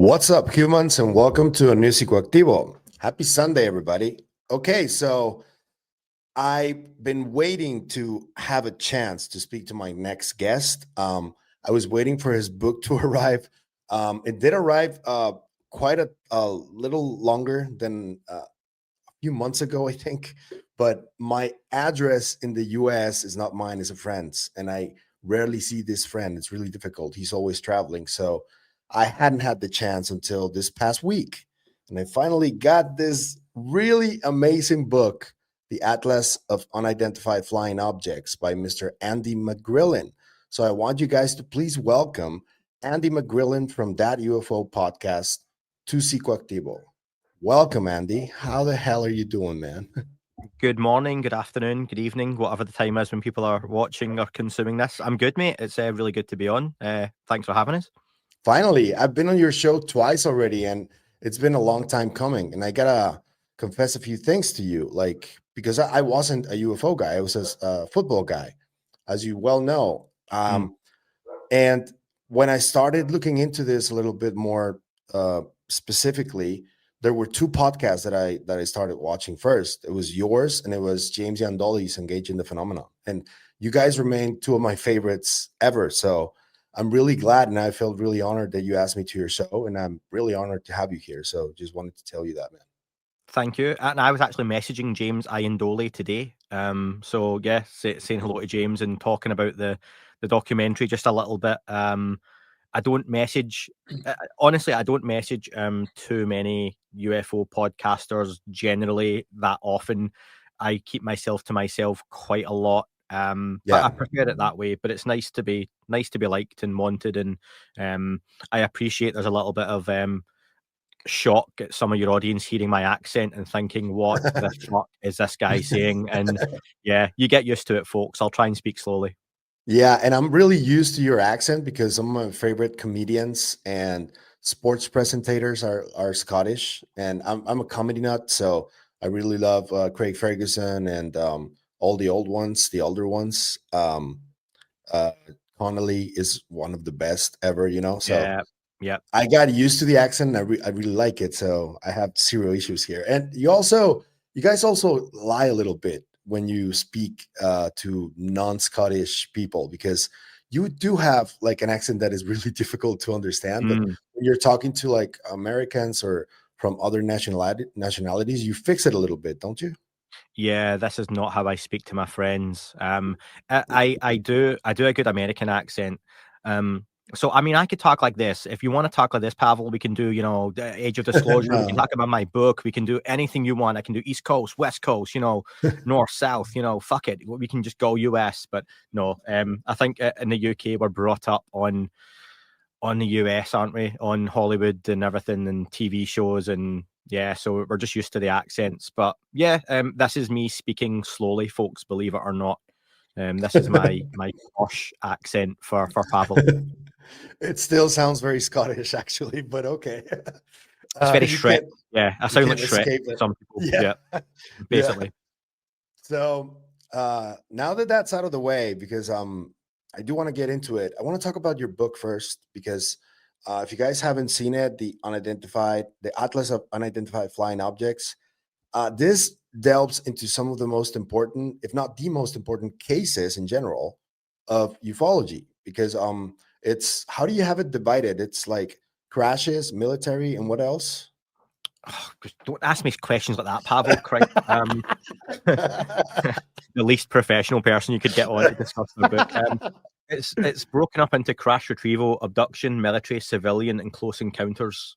What's up, humans, and welcome to a new Psicoactivo. Happy Sunday, everybody. Okay, so I've been waiting to have a chance to speak to my next guest. I was waiting for his book to arrive. It did arrive quite a little longer than a few months ago, I think. But my address in the US is not mine, it's a friend's. And I rarely see this friend. It's really difficult. He's always traveling. So I hadn't had the chance until this past week. And I finally got this really amazing book, The Atlas of Unidentified Flying Objects by Mr. Andy McGrillen. So I want you guys to please welcome Andy McGrillen from That UFO Podcast to Psicoactivo. Welcome, Andy. How the hell are you doing, man? Good morning, good afternoon, good evening, whatever the time is when people are watching or consuming this. I'm good, mate. It's really good to be on. Thanks for having us. Finally, I've been on your show twice already, and it's been a long time coming. And I gotta confess a few things to you, like because I wasn't a UFO guy, I was a football guy, as you well know. And when I started looking into this a little bit more specifically, there were two podcasts that I started watching first. It was yours, and it was James Yandoli's Engaging the Phenomenon. And you guys remain two of my favorites ever. So I'm really glad, and I felt really honored that you asked me to your show, and I'm really honored to have you here. So just wanted to tell you that, man. Thank you. And I was actually messaging James Iandoli today. So yeah, saying hello to James and talking about the documentary just a little bit. I don't message honestly, I don't message too many UFO podcasters generally that often. I keep myself to myself quite a lot. But I prefer it that way. But it's nice to be liked and wanted, and I appreciate there's a little bit of shock at some of your audience hearing my accent and thinking, what the fuck is this guy saying? And yeah, you get used to it, folks. I'll try and speak slowly. Yeah, and I'm really used to your accent because some of my favorite comedians and sports presentators are Scottish, and I'm a comedy nut, so I really love Craig Ferguson and all the old ones, the older ones. Uh, Connolly is one of the best ever, you know. So Yeah. I got used to the accent. And I really like it, so I have zero issues here. And you guys also lie a little bit when you speak to non-Scottish people, because you do have like an accent that is really difficult to understand. But when you're talking to like Americans or from other nationalities, you fix it a little bit, don't you? Yeah, this is not how I speak to my friends. I do a good American accent. So I mean, I could talk like this. If you want to talk like this, Pavel, we can do, the Age of Disclosure. We can talk about my book. We can do anything you want. I can do East Coast, West Coast, North, South. Fuck it. We can just go US. But no, I think in the UK we're brought up on the US, aren't we? On Hollywood and everything, and TV shows, and yeah, so we're just used to the accents. But yeah, this is me speaking slowly, folks, believe it or not. This is my posh accent for Pavel. It still sounds very Scottish, actually, but okay. It's very You Shrek. can't Yeah, I you sound like can't Shrek escape to it. some people. Yeah, Yeah, yeah. basically. So now that that's out of the way, because I do want to get into it. I want to talk about your book first, because if you guys haven't seen it, the Atlas of Unidentified Flying Objects, this delves into some of the most important, if not the most important, cases in general of ufology. Because it's, how do you have it divided? It's like crashes, military, and what else? Oh, don't ask me questions like that, Pavel. Christ. The least professional person you could get on to discuss the book. It's broken up into crash retrieval, abduction, military, civilian, and close encounters.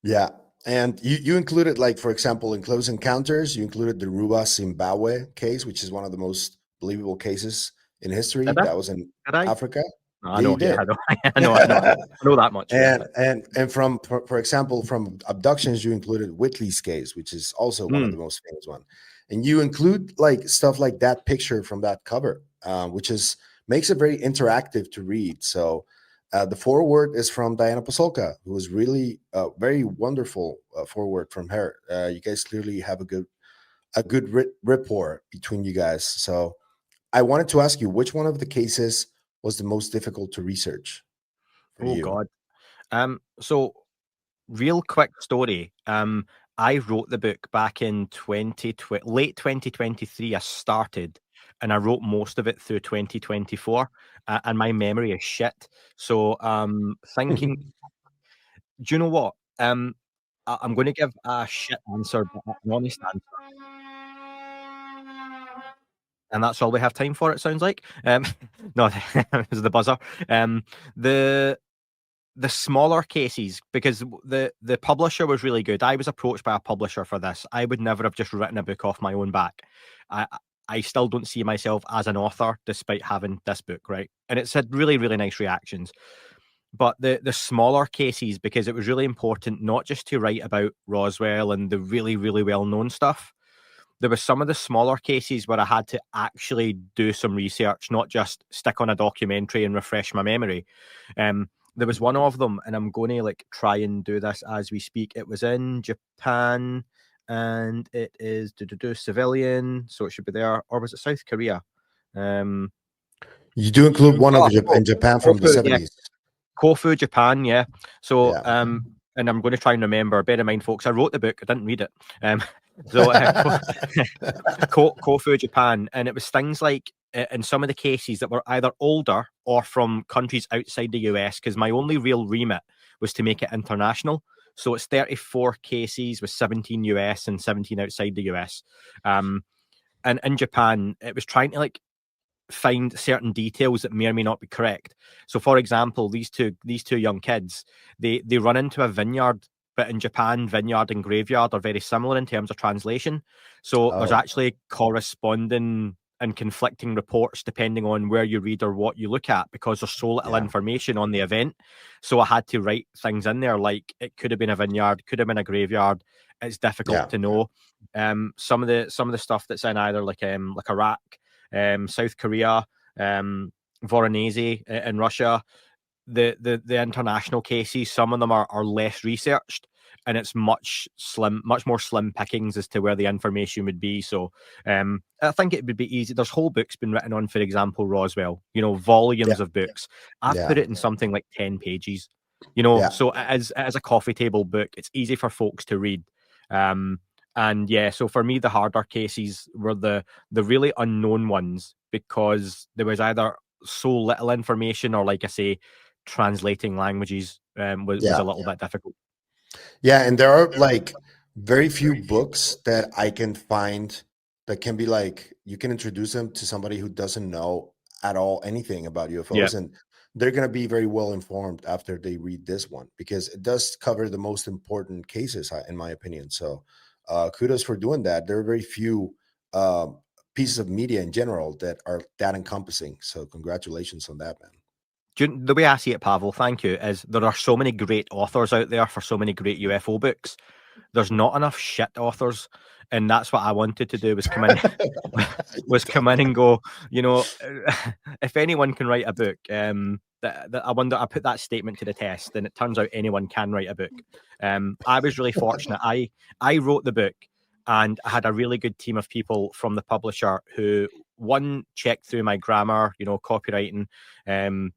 Yeah. And you included, like, for example, in Close Encounters, you included the Ruba Zimbabwe case, which is one of the most believable cases in history. Did I? That was in Did I? Africa. No, I Yeah, you know. Yeah, did. I know. I know that much. Yeah. And for example, from abductions, you included Whitley's case, which is also one of the most famous one. And you include like stuff like that picture from that cover, which is makes it very interactive to read. So the foreword is from Diana Pasolka, who was really very wonderful foreword from her. You guys clearly have a good rapport between you guys. So I wanted to ask you, which one of the cases was the most difficult to research for Oh you? God. So real quick story. I wrote the book back in late 2023. I started, and I wrote most of it through 2024, and my memory is shit. So, thinking, do you know what? I'm going to give a shit answer, but an honest answer, and that's all we have time for. It sounds like. No, it was the buzzer. The the smaller cases, because the publisher was really good. I was approached by a publisher for this. I would never have just written a book off my own back. I still don't see myself as an author despite having this book, right? And it's had really, really nice reactions. But the smaller cases, because it was really important not just to write about Roswell and the really, really well-known stuff. There were some of the smaller cases where I had to actually do some research, not just stick on a documentary and refresh my memory. There was one of them, and I'm going to like try and do this as we speak. It was in Japan, and it is civilian, so it should be there. Or was it South Korea? You do include one of in Japan from the 70s. Yeah. Kofu, Japan, yeah. So, Yeah. and I'm going to try and remember. Bear in mind, folks, I wrote the book. I didn't read it. Kofu, Japan, and it was things like in some of the cases that were either older or from countries outside the US, because my only real remit was to make it international. So it's 34 cases with 17 US and 17 outside the US. And in Japan, it was trying to like find certain details that may or may not be correct. So, for example, these two young kids, they run into a vineyard, but in Japan, vineyard and graveyard are very similar in terms of translation. So there's actually corresponding and conflicting reports depending on where you read or what you look at, because there's so little information on the event. So I had to write things in there like it could have been a vineyard, could have been a graveyard. It's difficult to know. Some of the stuff that's in either like Iraq, South Korea, Voronezh in Russia, the international cases, some of them are less researched, and it's much more slim pickings as to where the information would be. So I think it would be easy. There's whole books been written on, for example, Roswell, volumes of books. I've put it in something like 10 pages, so as a coffee table book, it's easy for folks to read. And yeah, so for me, the harder cases were the really unknown ones, because there was either so little information, or like I say, translating languages was a little bit difficult. Yeah, and there are like very few books that I can find that can be like, you can introduce them to somebody who doesn't know at all anything about UFOs, and they're going to be very well informed after they read this one, because it does cover the most important cases, in my opinion. So kudos for doing that. There are very few pieces of media in general that are that encompassing. So congratulations on that, man. The way I see it, Pavel, thank you, is there are so many great authors out there for so many great UFO books. There's not enough shit authors, and that's what I wanted to do, was come in, and go, if anyone can write a book, that I wonder, I put that statement to the test, and it turns out anyone can write a book. I was really fortunate. I wrote the book, and I had a really good team of people from the publisher who, one, checked through my grammar, copywriting,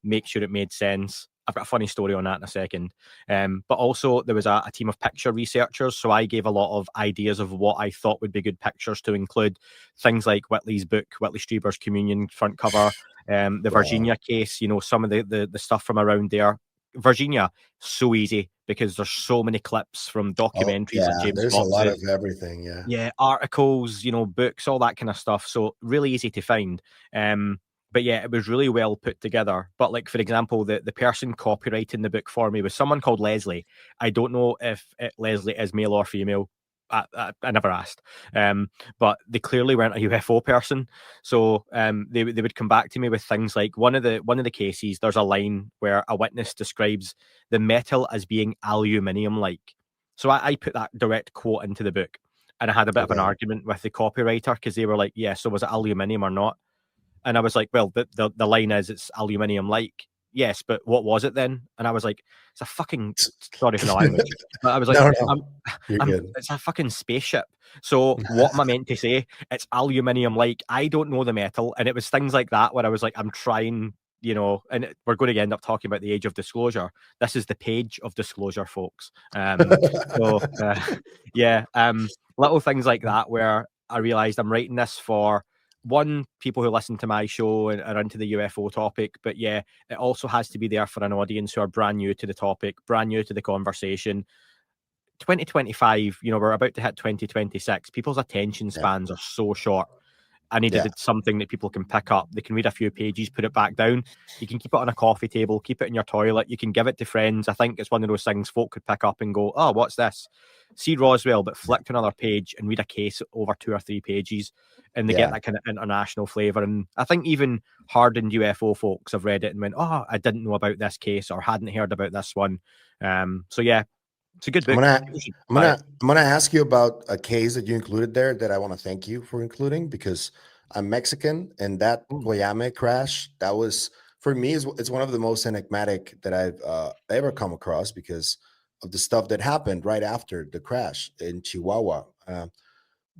make sure it made sense. I've got a funny story on that in a second. But also there was a team of picture researchers. So I gave a lot of ideas of what I thought would be good pictures to include, things like Whitley's book, Whitley Strieber's Communion front cover, the Virginia case, some of the stuff from around there. Virginia, so easy, because there's so many clips from documentaries like James there's Fox's, a lot of everything. Yeah, articles, books, all that kind of stuff. So really easy to find. But yeah, it was really well put together. But like, for example, the person copywriting the book for me was someone called Leslie. I don't know if Leslie is male or female. I never asked. But they clearly weren't a UFO person. So they would come back to me with things like one of the cases, there's a line where a witness describes the metal as being aluminium-like. So I put that direct quote into the book, and I had a bit of an argument with the copywriter, because they were like, yeah, so was it aluminium or not? And I was like, well, the line is it's aluminium-like. Yes, but what was it then? And I was like, it's a fucking, sorry for the language, but I was like, it's a fucking spaceship. So what am I meant to say? It's aluminium-like. I don't know the metal. And it was things like that where I was like, I'm trying, and we're going to end up talking about the age of disclosure. This is the page of disclosure, folks. So yeah, little things like that where I realized I'm writing this for one, people who listen to my show and are into the UFO topic, but yeah, it also has to be there for an audience who are brand new to the topic, brand new to the conversation. 2025, we're about to hit 2026. People's attention spans are so short. I needed something that people can pick up. They can read a few pages, put it back down. You can keep it on a coffee table, keep it in your toilet. You can give it to friends. I think it's one of those things folk could pick up and go, oh, what's this? See Roswell, but flick to another page and read a case over 2 or 3 pages. And they get that kind of international flavour. And I think even hardened UFO folks have read it and went, oh, I didn't know about this case or hadn't heard about this one. So yeah, it's a good book. I'm gonna ask you about a case that you included there that I want to thank you for including, because I'm Mexican, and that Guayame crash, that was, for me, it's one of the most enigmatic that I've ever come across because of the stuff that happened right after the crash in Chihuahua.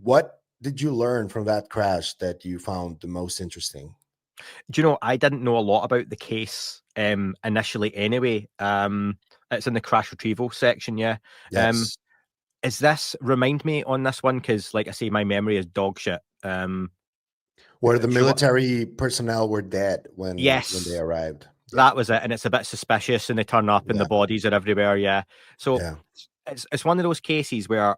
What did you learn from that crash that you found the most interesting? Do you know, I didn't know a lot about the case initially anyway. It's in the crash retrieval section, yeah. Yes. Is this, remind me on this one, because like I say, my memory is dog shit. Where the military personnel were dead when they arrived. That was it. And it's a bit suspicious and they turn up and the bodies are everywhere, yeah. So it's one of those cases where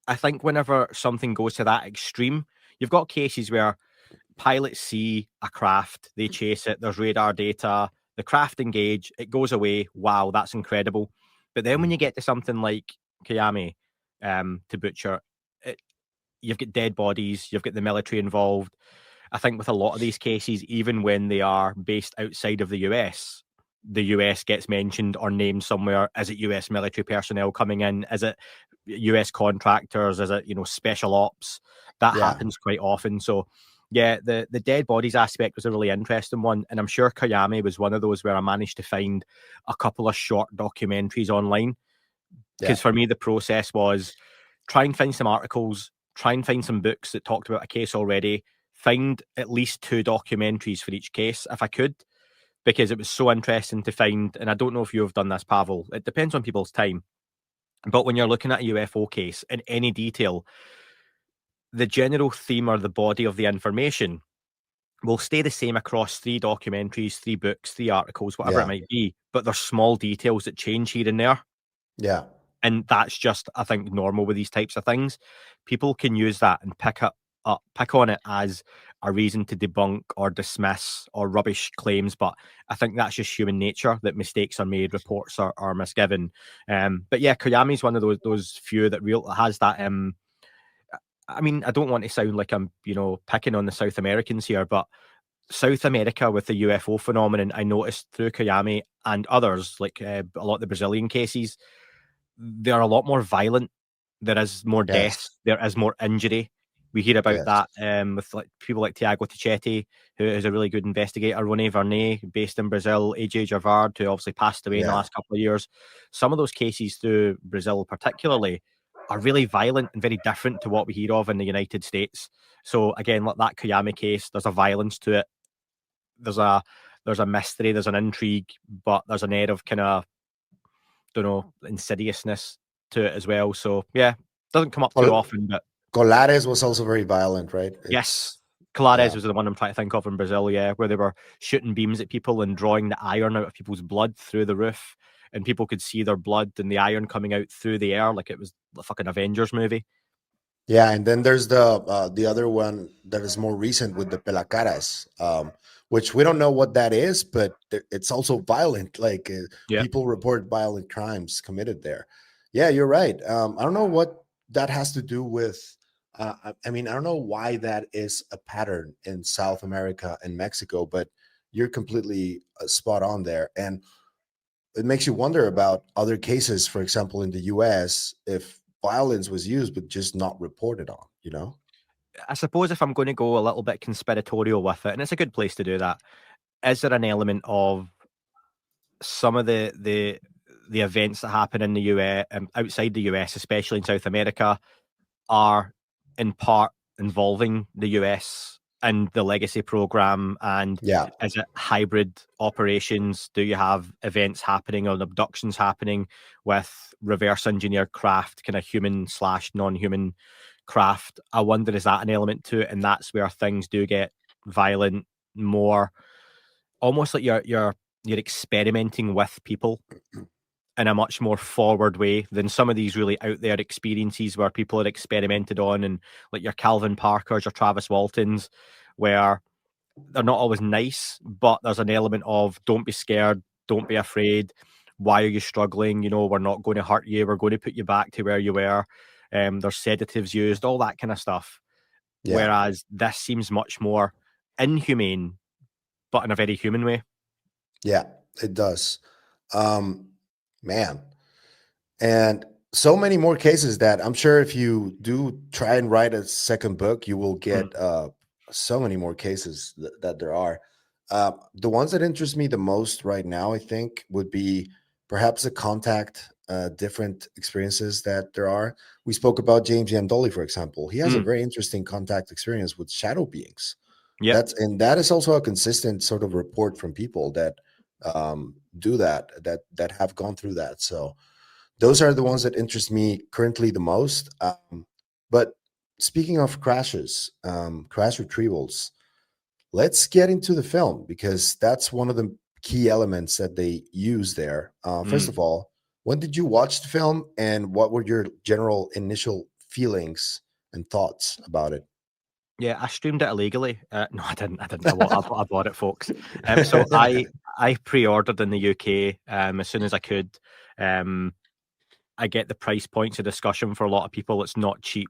I think whenever something goes to that extreme, you've got cases where pilots see a craft, they chase it, there's radar data, the craft engage, it goes away. Wow, that's incredible. But then when you get to something like Kayame, to butcher, you've got dead bodies, you've got the military involved. I think with a lot of these cases, even when they are based outside of the US gets mentioned or named somewhere. Is it US military personnel coming in? Is it US contractors? Is it, special ops? That happens quite often. So yeah, the dead bodies aspect was a really interesting one. And I'm sure Kayame was one of those where I managed to find a couple of short documentaries online. Because for me, the process was try and find some articles, try and find some books that talked about a case already, find at least 2 documentaries for each case if I could, because it was so interesting to find. And I don't know if you've done this, Pavel. It depends on people's time. But when you're looking at a UFO case in any detail, the general theme or the body of the information will stay the same across 3 documentaries, 3 books, 3 articles, whatever it might be. But there's small details that change here and there. Yeah. And that's just, I think, normal with these types of things. People can use that and pick on it as a reason to debunk or dismiss or rubbish claims. But I think that's just human nature, that mistakes are made, reports are misgiven. But yeah, Koyame's one of those few that has that. I mean, I don't want to sound like I'm, picking on the South Americans here, but South America with the UFO phenomenon, I noticed through Kayame and others, like a lot of the Brazilian cases, they're a lot more violent. There is more death. There is more injury. We hear about that with people like Tiago Tichetti, who is a really good investigator, Rone Vernay, based in Brazil, AJ Javard, who obviously passed away in the last couple of years. Some of those cases through Brazil particularly are really violent and very different to what we hear of in the United States. So again, like that Kayame case, there's a violence to it. There's a mystery, there's an intrigue, but there's an air of kind of, insidiousness to it as well. So yeah, doesn't come up too often, but Colares was also very violent, right? Yes. Colares was the one I'm trying to think of in Brazil, where they were shooting beams at people and drawing the iron out of people's blood through the roof, and people could see their blood and the iron coming out through the air like it was the fucking Avengers movie. Yeah, and then there's the other one that is more recent with the Pelacaras, which we don't know what that is, but it's also violent. Like people report violent crimes committed there. Yeah, you're right. I don't know what that has to do with. I mean, I don't know why that is a pattern in South America and Mexico, but you're completely spot on there. And it makes you wonder about other cases, for example, in the US, if violence was used, but just not reported on. I suppose if I'm going to go a little bit conspiratorial with it, and it's a good place to do that, is there an element of some of the events that happen in the US, outside the US, especially in South America, are in part involving the US and the legacy program, and Yeah. is it hybrid operations? Do you have events happening or abductions happening with reverse engineered craft, kind of human / non-human craft? I wonder, is that an element to it? And that's where things do get violent, more almost like you're experimenting with people in a much more forward way than some of these really out there experiences where people are experimented on, and like your Calvin Parkers or Travis Waltons, where they're not always nice, but there's an element of don't be scared, don't be afraid. Why are you struggling? You know, we're not going to hurt you. We're going to put you back to where you were. There's sedatives used, all that kind of stuff. Yeah. Whereas this seems much more inhumane, but in a very human way. Yeah, it does. Man. And so many more cases that I'm sure if you do try and write a second book, you will get so many more cases that there are. The ones that interest me the most right now, I think, would be perhaps the contact, different experiences that there are. We spoke about James Yandoli, for example. He has a very interesting contact experience with shadow beings. Yeah. That is also a consistent sort of report from people that do that have gone through that. So those are the ones that interest me currently the most. But speaking of crashes, crash retrievals, let's get into the film because that's one of the key elements that they use there. First of all, when did you watch the film, and what were your general initial feelings and thoughts about it? Yeah, I streamed it illegally. No, I didn't. I bought it, folks. So I pre-ordered in the UK as soon as I could. I get the price points of discussion for a lot of people. It's not cheap.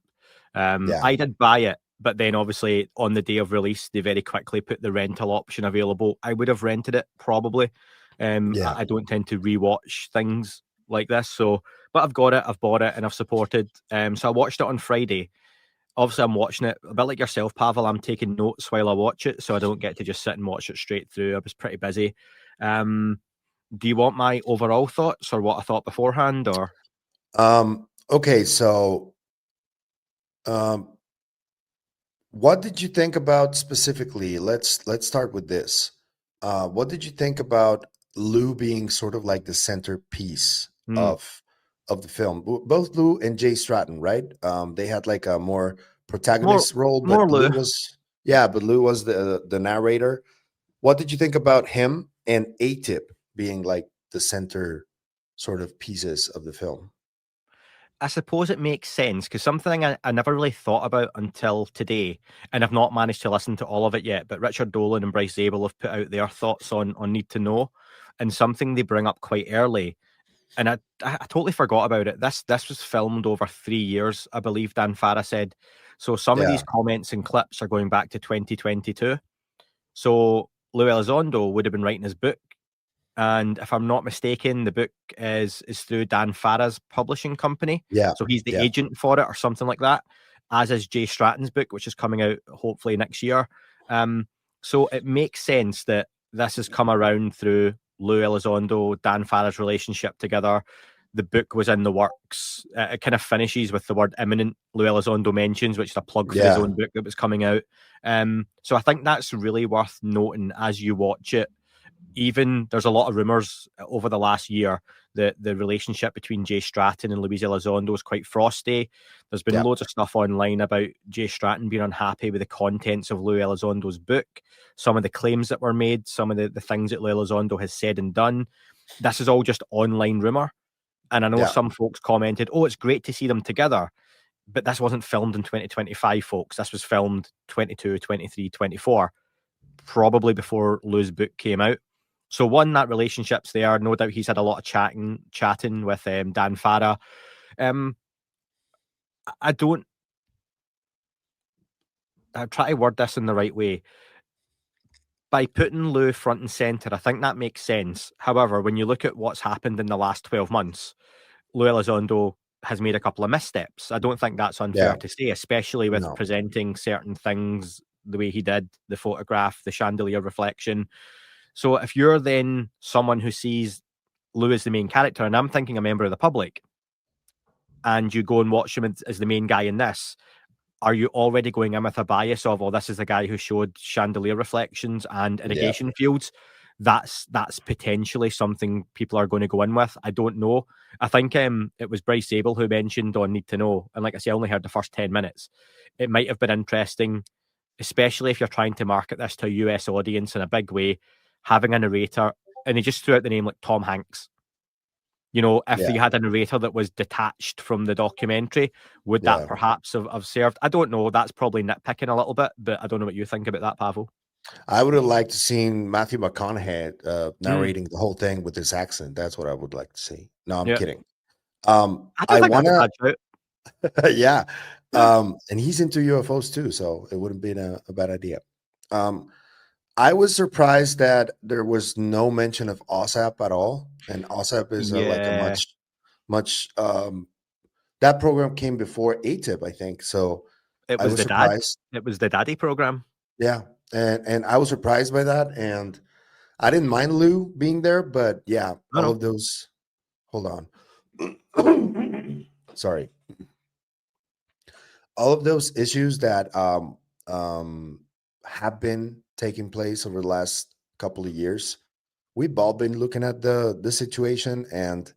I did buy it, but then obviously on the day of release, they very quickly put the rental option available. I would have rented it probably. I don't tend to rewatch things like this, but I've got it, I've bought it, and I've supported. So I watched it on Friday. Obviously, I'm watching it a bit like yourself, Pavel. I'm taking notes while I watch it, so I don't get to just sit and watch it straight through. I was pretty busy. Do you want my overall thoughts or what I thought beforehand, or? Okay, so what did you think about specifically? Let's start with this. What did you think about Lou being sort of like the centerpiece of the film? Both Lou and Jay Stratton, right? They had like a more protagonist role, but Lou. but Lou was the narrator. What did you think about him and A-Tip being like the center sort of pieces of the film? I suppose it makes sense because something I never really thought about until today, and I've not managed to listen to all of it yet, but Richard Dolan and Bryce Zabel have put out their thoughts on Need to Know, and something they bring up quite early. And I totally forgot about it. This was filmed over 3 years, I believe Dan Farah said. So some of these comments and clips are going back to 2022. So Lou Elizondo would have been writing his book. And if I'm not mistaken, the book is through Dan Farah's publishing company. Yeah. So he's the agent for it or something like that, as is Jay Stratton's book, which is coming out hopefully next year. So it makes sense that this has come around through Lou Elizondo, Dan Farah's relationship together. The book was in the works. It kind of finishes with the word imminent. Lou Elizondo mentions, which is a plug for his own book that was coming out. So I think that's really worth noting as you watch it. Even there's a lot of rumors over the last year that the relationship between Jay Stratton and Louise Elizondo is quite frosty. There's been loads of stuff online about Jay Stratton being unhappy with the contents of Lou Elizondo's book, some of the claims that were made, some of the things that Lou Elizondo has said and done. This is all just online rumor. And I know some folks commented, oh, it's great to see them together. But this wasn't filmed in 2025, folks. This was filmed 22, 23, 24, probably before Lou's book came out. So one, that relationship's there. No doubt he's had a lot of chatting with Dan Farah. I try to word this in the right way. By putting Lou front and centre, I think that makes sense. However, when you look at what's happened in the last 12 months, Lou Elizondo has made a couple of missteps. I don't think that's unfair to say, especially with presenting certain things the way he did, the photograph, the chandelier reflection. So if you're then someone who sees Lou as the main character, and I'm thinking a member of the public, and you go and watch him as the main guy in this, are you already going in with a bias of, oh, this is the guy who showed chandelier reflections and irrigation fields? That's potentially something people are going to go in with. I don't know. I think it was Bryce Zabel who mentioned on Need to Know, and like I say, I only heard the first 10 minutes. It might have been interesting, especially if you're trying to market this to a US audience in a big way, having a narrator, and they just threw out the name like Tom Hanks. You know, if you had a narrator that was detached from the documentary, would that perhaps have served? I don't know. That's probably nitpicking a little bit, but I don't know what you think about that, Pavel. I would have liked to seen Matthew McConaughey narrating the whole thing with his accent. That's what I would like to see. No, I'm kidding. I don't think wanna, yeah. And he's into UFOs too, so it wouldn't be a bad idea. I was surprised that there was no mention of OSAP at all, and OSAP is like a much. That program came before ATIP, I think. So it was surprised. It was the Daddy program. Yeah, and I was surprised by that, and I didn't mind Lou being there, but yeah, all of those. Hold on, sorry. All of those issues that have been taking place over the last couple of years, we've all been looking at the situation, and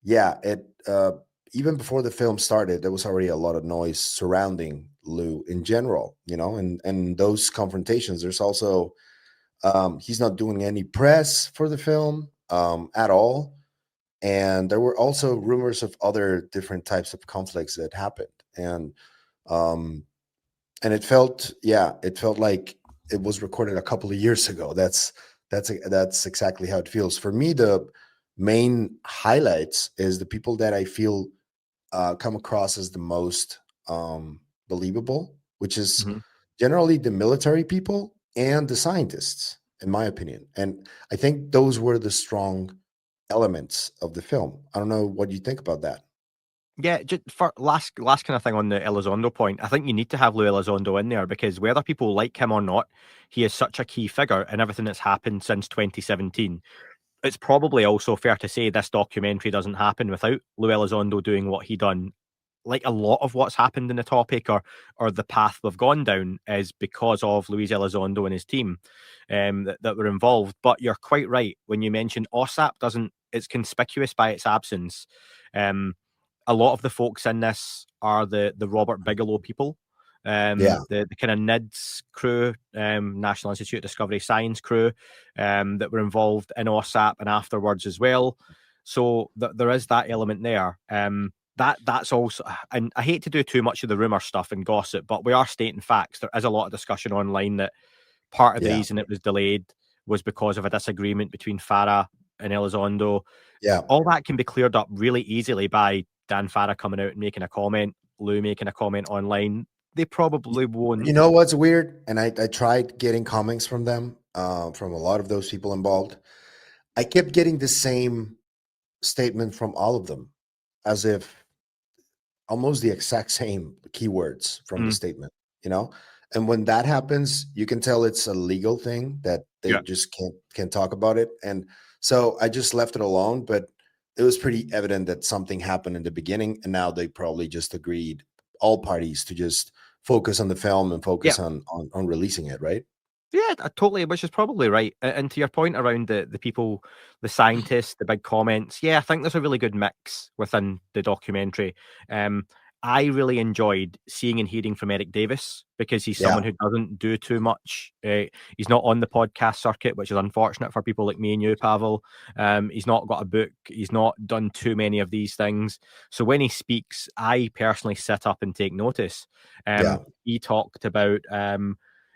yeah, it even before the film started, there was already a lot of noise surrounding Lou in general, you know, and those confrontations. There's also he's not doing any press for the film at all, and there were also rumors of other different types of conflicts that happened, and it felt like it was recorded a couple of years ago. That's exactly how it feels for me. The main highlights is the people that I feel come across as the most believable, which is generally the military people and the scientists, in my opinion. And I think those were the strong elements of the film. I don't know what you think about that. Yeah, just for last kind of thing on the Elizondo point, I think you need to have Lou Elizondo in there because whether people like him or not, he is such a key figure in everything that's happened since 2017. It's probably also fair to say this documentary doesn't happen without Lou Elizondo doing what he done. Like a lot of what's happened in the topic or the path we've gone down is because of Luis Elizondo and his team that were involved. But you're quite right when you mention OSAP it's conspicuous by its absence. A lot of the folks in this are the Robert Bigelow people. The kind of NIDS crew, National Institute of Discovery Science crew, that were involved in OSAP and afterwards as well. So there is that element there. That's also, and I hate to do too much of the rumor stuff and gossip, but we are stating facts. There is a lot of discussion online that part of the reason it was delayed was because of a disagreement between Farah and Elizondo. Yeah, all that can be cleared up really easily by Dan Farah coming out and making a comment, Lou making a comment online. They probably won't. You know what's weird? And I tried getting comments from them, from a lot of those people involved. I kept getting the same statement from all of them, as if almost the exact same keywords from the statement, you know? And when that happens, you can tell it's a legal thing that they just can't talk about it. And so I just left it alone, but it was pretty evident that something happened in the beginning, and now they probably just agreed, all parties, to just focus on the film and focus on releasing it, right? Yeah, totally, which is probably right. And to your point around the people, the scientists, the big comments, yeah, I think there's a really good mix within the documentary. I really enjoyed seeing and hearing from Eric Davis because he's someone who doesn't do too much. He's not on the podcast circuit, which is unfortunate for people like me and you, Pavel. He's not got a book. He's not done too many of these things. So when he speaks, I personally sit up and take notice. He talked about,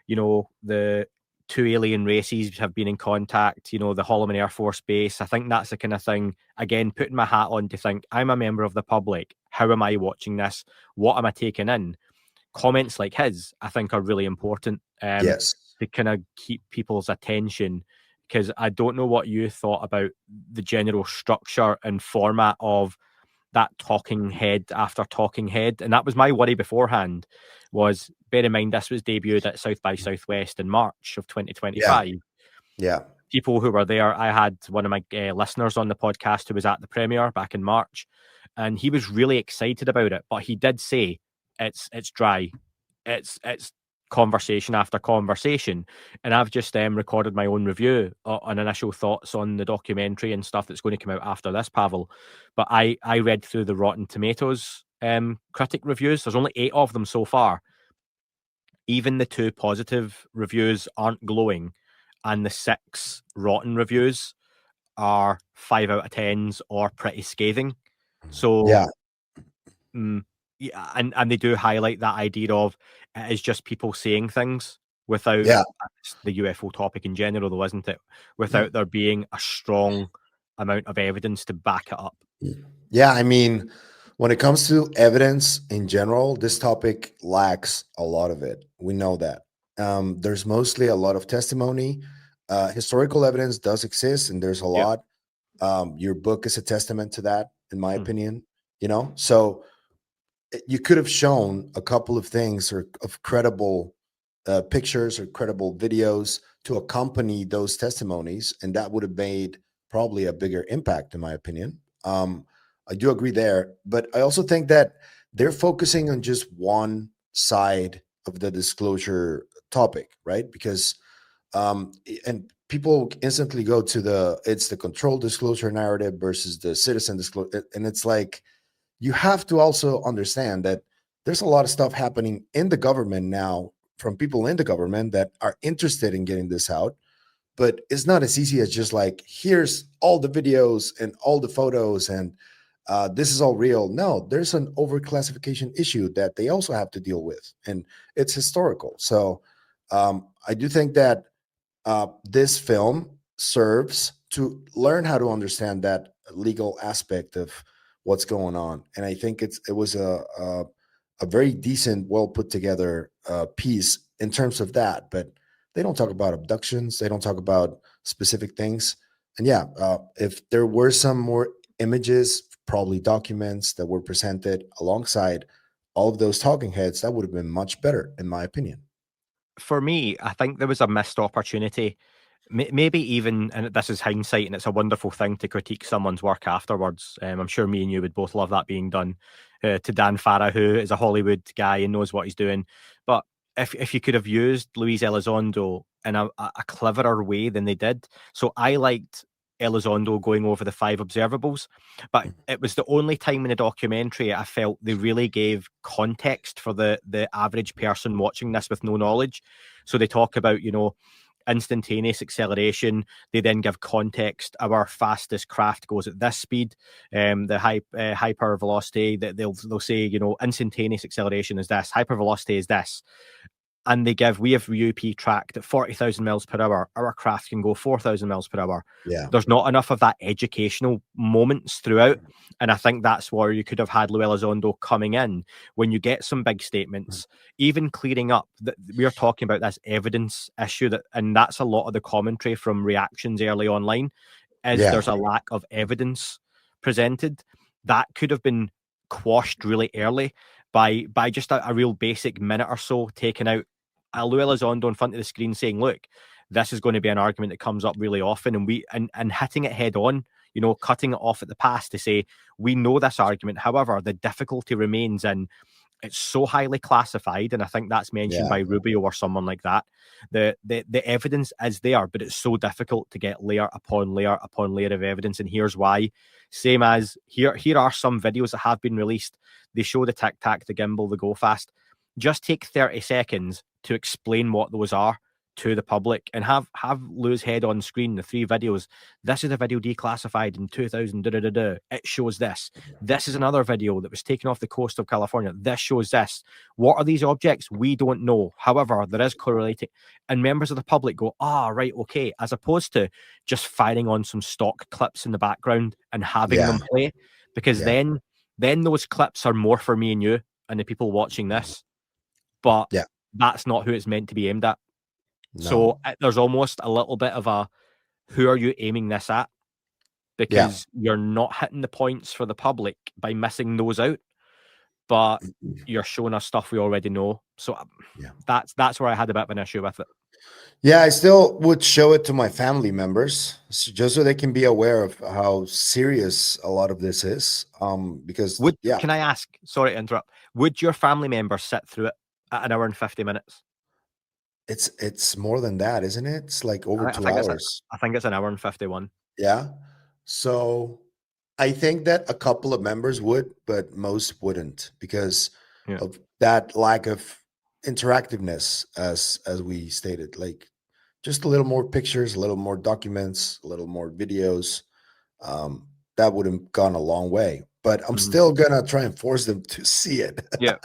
the two alien races have been in contact, the Holloman Air Force Base. I think that's the kind of thing, again, putting my hat on to think, I'm a member of the public. How am I watching this? What am I taking in? Comments like his, I think, are really important to kind of keep people's attention, because I don't know what you thought about the general structure and format of that talking head after talking head. And that was my worry beforehand, was bear in mind this was debuted at South by Southwest in March of 2025. Yeah. People who were there, I had one of my listeners on the podcast who was at the premiere back in March, and he was really excited about it, but he did say it's dry. it's conversation after conversation, and I've just recorded my own review on initial thoughts on the documentary and stuff that's going to come out after this, Pavel. But I read through the Rotten Tomatoes critic reviews. There's only 8 of them so far. Even the 2 positive reviews aren't glowing, and the 6 rotten reviews are 5 out of 10s or pretty scathing. So Yeah. yeah, and they do highlight that idea of it is just people saying things without Yeah. the UFO topic in general, though, isn't it? Without there being a strong amount of evidence to back it up. Yeah, I mean, when it comes to evidence in general, this topic lacks a lot of it. We know that. There's mostly a lot of testimony. Historical evidence does exist, and there's a Yep. lot. Your book is a testament to that, in my Hmm. opinion. So you could have shown a couple of things or of credible pictures or credible videos to accompany those testimonies, and that would have made probably a bigger impact, in my opinion. I do agree there, but I also think that they're focusing on just one side of the disclosure topic, right? Because and people instantly go to it's the controlled disclosure narrative versus the citizen disclosure, and it's like you have to also understand that there's a lot of stuff happening in the government now from people in the government that are interested in getting this out, but it's not as easy as just like, here's all the videos and all the photos and this is all real. No, there's an overclassification issue that they also have to deal with, and it's historical. So I do think that this film serves to learn how to understand that legal aspect of what's going on, and I think it was a very decent, well put together piece in terms of that. But they don't talk about abductions, they don't talk about specific things, and yeah, if there were some more images, probably documents that were presented alongside all of those talking heads, that would have been much better, in my opinion. For me, I think there was a missed opportunity. Maybe even, and this is hindsight, and it's a wonderful thing to critique someone's work afterwards. I'm sure me and you would both love that being done to Dan Farah, who is a Hollywood guy and knows what he's doing. But if you could have used Luis Elizondo in a cleverer way than they did. So I liked Elizondo going over the 5 observables, but it was the only time in the documentary I felt they really gave context for the average person watching this with no knowledge. So they talk about, instantaneous acceleration. They then give context. Our fastest craft goes at this speed. The hyper velocity, that they'll say, instantaneous acceleration is this, hyper velocity is this. And we have UP tracked at 40,000 miles per hour. Our craft can go 4,000 miles per hour. Yeah. There's not enough of that educational moments throughout. And I think that's where you could have had Lou Elizondo coming in when you get some big statements, even clearing up that we are talking about this evidence issue, and that's a lot of the commentary from reactions early online is there's a lack of evidence presented. That could have been quashed really early by just a real basic minute or so, taking out Lou Elizondo in front of the screen saying, look, this is going to be an argument that comes up really often, and hitting it head on, cutting it off at the pass to say, we know this argument. However, the difficulty remains in it's so highly classified, and I think that's mentioned by Rubio or someone like that. The evidence is there, but it's so difficult to get layer upon layer upon layer of evidence. And here's why. Same as here are some videos that have been released. They show the tic tac, the gimbal, the go fast. Just take 30 seconds to explain what those are to the public, and have Lou's head on screen, the 3 videos. This is a video declassified in 2000. It shows this. This is another video that was taken off the coast of California. This shows this. What are these objects? We don't know. However, there is correlating. And members of the public go, right, okay, as opposed to just firing on some stock clips in the background and having them play. Because then those clips are more for me and you and the people watching this. But that's not who it's meant to be aimed at. No. So there's almost a little bit of a, who are you aiming this at? Because you're not hitting the points for the public by missing those out, but you're showing us stuff we already know. So that's where I had a bit of an issue with it. Yeah, I still would show it to my family members just so they can be aware of how serious a lot of this is. Because can I ask, sorry to interrupt, would your family members sit through it? At an hour and 50 minutes. It's more than that, isn't it? It's like over I 2 think hours. I think it's an hour and 51. Yeah. So I think that a couple of members would, but most wouldn't because Yeah. of that lack of interactiveness, as we stated. Like just a little more pictures, a little more documents, a little more videos. That would have gone a long way. But I'm Mhm. still gonna try and force them to see it. Yeah.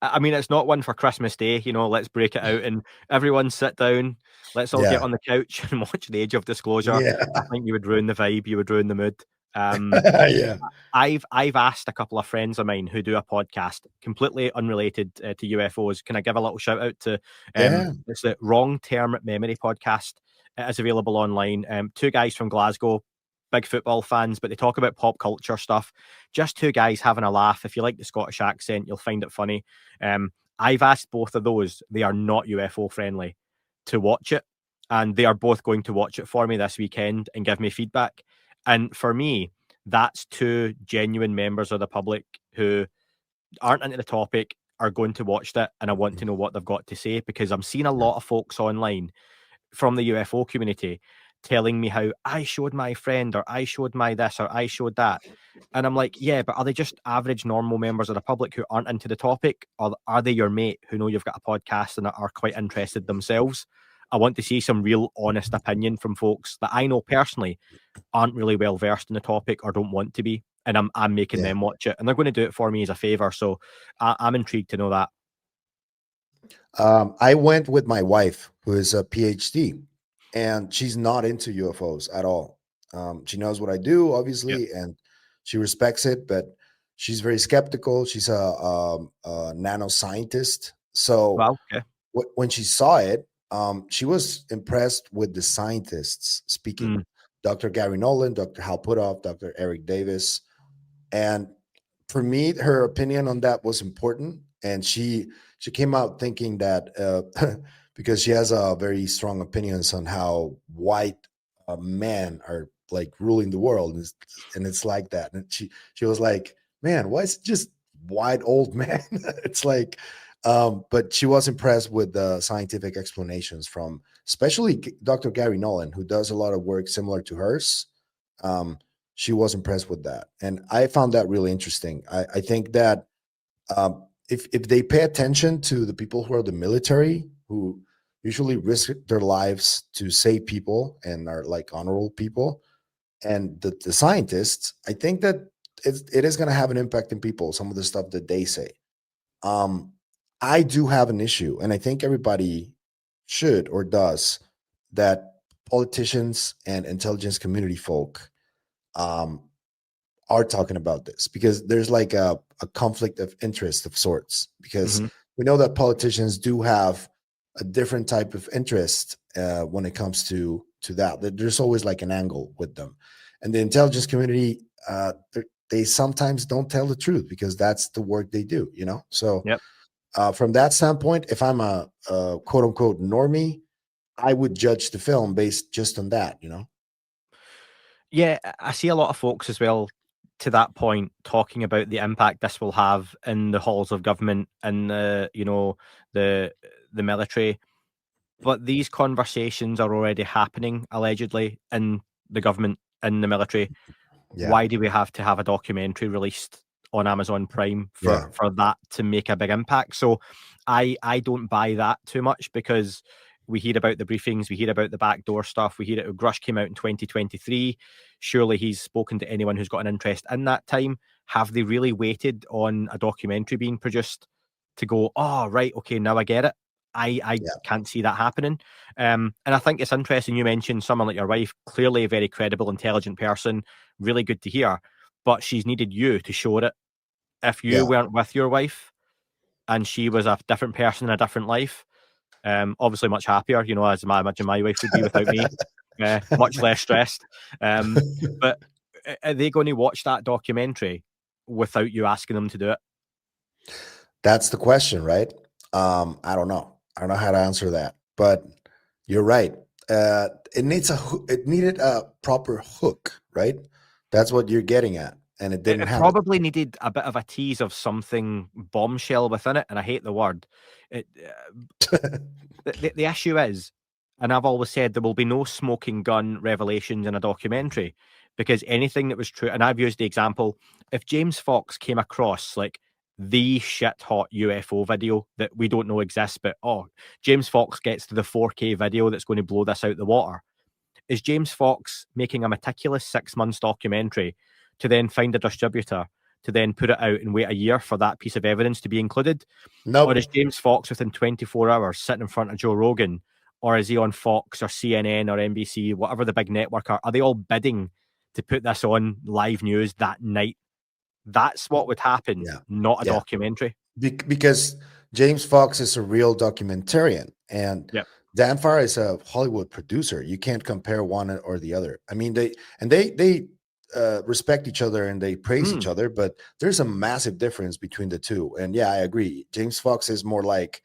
I mean, it's not one for Christmas Day, you know, let's break it out and everyone sit down. Let's all get Yeah. on the couch and watch The Age of Disclosure. Yeah. I think you would ruin the vibe, you would ruin the mood. Yeah. I've asked a couple of friends of mine who do a podcast completely unrelated to UFOs. Can I give a little shout out to Yeah. it's the Wrong Term Memory podcast. It is available online. Two guys from Glasgow, big football fans, but they talk about pop culture stuff. Just two guys having a laugh. If you like the Scottish accent, you'll find it funny. I've asked both of those. They are not UFO friendly to watch it, and they are both going to watch it for me this weekend and give me feedback. And for me, that's two genuine members of the public who aren't into the topic, are going to watch it, and I want to know what they've got to say, because I'm seeing a lot of folks online from the UFO community telling me how I showed my friend, or I showed my this, or I showed that. And I'm like, yeah, but are they just average, normal members of the public who aren't into the topic? Or are they your mate who know you've got a podcast and are quite interested themselves? I want to see some real honest opinion from folks that I know personally aren't really well versed in the topic or don't want to be. And I'm making Yeah. them watch it. And they're going to do it for me as a favor. So I'm intrigued to know that. I went with my wife, who is a PhD, and she's not into UFOs at all. She knows what I do, Yep. obviously, and she respects it, but she's very skeptical. She's a nanoscientist. So Well, okay. when she saw it, she was impressed with the scientists speaking. Mm, Dr. Gary Nolan, Dr. Hal Puthoff, Dr. Eric Davis. And for me, her opinion on that was important. And she came out thinking that because she has very strong opinions on how white men are like ruling the world, and it's like that. And she was like, "Man, why is it just white old men?" It's like, but she was impressed with the scientific explanations from, especially Dr. Gary Nolan, who does a lot of work similar to hers. She was impressed with that, and I found that really interesting. I think that if they pay attention to the people who are the military, who usually risk their lives to save people and are like honorable people, and the scientists, I think that it is going to have an impact in people. Some of the stuff that they say. Um, I do have an issue, and I think everybody should or does, that politicians and intelligence community folk um, are talking about this, because there's like a conflict of interest of sorts, because hmm we know that politicians do have a different type of interest when it comes to that. There's always like an angle with them, and the intelligence community, they sometimes don't tell the truth because that's the work they do, you know. So Yep. from that standpoint, if I'm a quote unquote normie, I would judge the film based just on that, you know. Yeah, I see a lot of folks as well to that point talking about the impact this will have in the halls of government and the the military. But these conversations are already happening allegedly in the government, in the military. Yeah, Why do we have to have a documentary released on Amazon Prime yeah, for that to make a big impact? So I don't buy that too much, because we hear about the briefings, we hear about the backdoor stuff, we hear it. Grush came out in 2023. Surely he's spoken to anyone who's got an interest in that time. Have they really waited on a documentary being produced to go, oh right, okay, now I get it? I yeah, can't see that happening. And I think it's interesting you mentioned someone like your wife, clearly a very credible, intelligent person, really good to hear, but she's needed you to show it. If you yeah. weren't with your wife and she was a different person in a different life, obviously much happier, you know, as I imagine my wife would be without me, much less stressed. But are they going to watch that documentary without you asking them to do it? That's the question, right? I don't know. I don't know how to answer that, but you're right. It needed a proper hook, right? That's what you're getting at. and it didn't It have it. probably needed a bit of a tease of something bombshell within it, and I hate the word. It, the issue is, and I've always said there will be no smoking gun revelations in a documentary, because anything that was true, and I've used the example, if James Fox came across like the shit hot UFO video that we don't know exists, but James Fox gets to the 4K video that's going to blow this out the water. Is James Fox making a meticulous 6 months documentary to then find a distributor to then put it out and wait a year for that piece of evidence to be included? Nope. Or is James Fox within 24 hours sitting in front of Joe Rogan? Or is he on Fox or CNN or NBC, whatever the big network are they all bidding to put this on live news that night? That's what would happen, not a documentary. Because James Fox is a real documentarian, and Dan Farah is a Hollywood producer. You can't compare one or the other. I mean, they respect each other and they praise each other, but there's a massive difference between the two. And I agree. James Fox is more like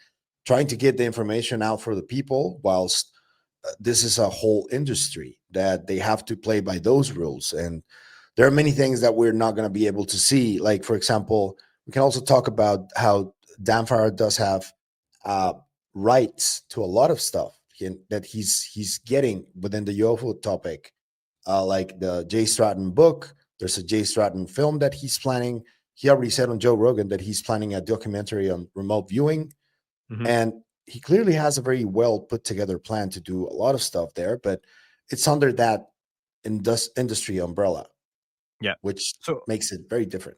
trying to get the information out for the people, whilst this is a whole industry that they have to play by those rules. And there are many things that we're not going to be able to see. Like, for example, we can also talk about how Dan Farah does have rights to a lot of stuff that he's getting within the UFO topic, like the Jay Stratton book. There's a Jay Stratton film that he's planning. He already said on Joe Rogan that he's planning a documentary on remote viewing, and he clearly has a very well put together plan to do a lot of stuff there. But it's under that industry umbrella, which makes it very different.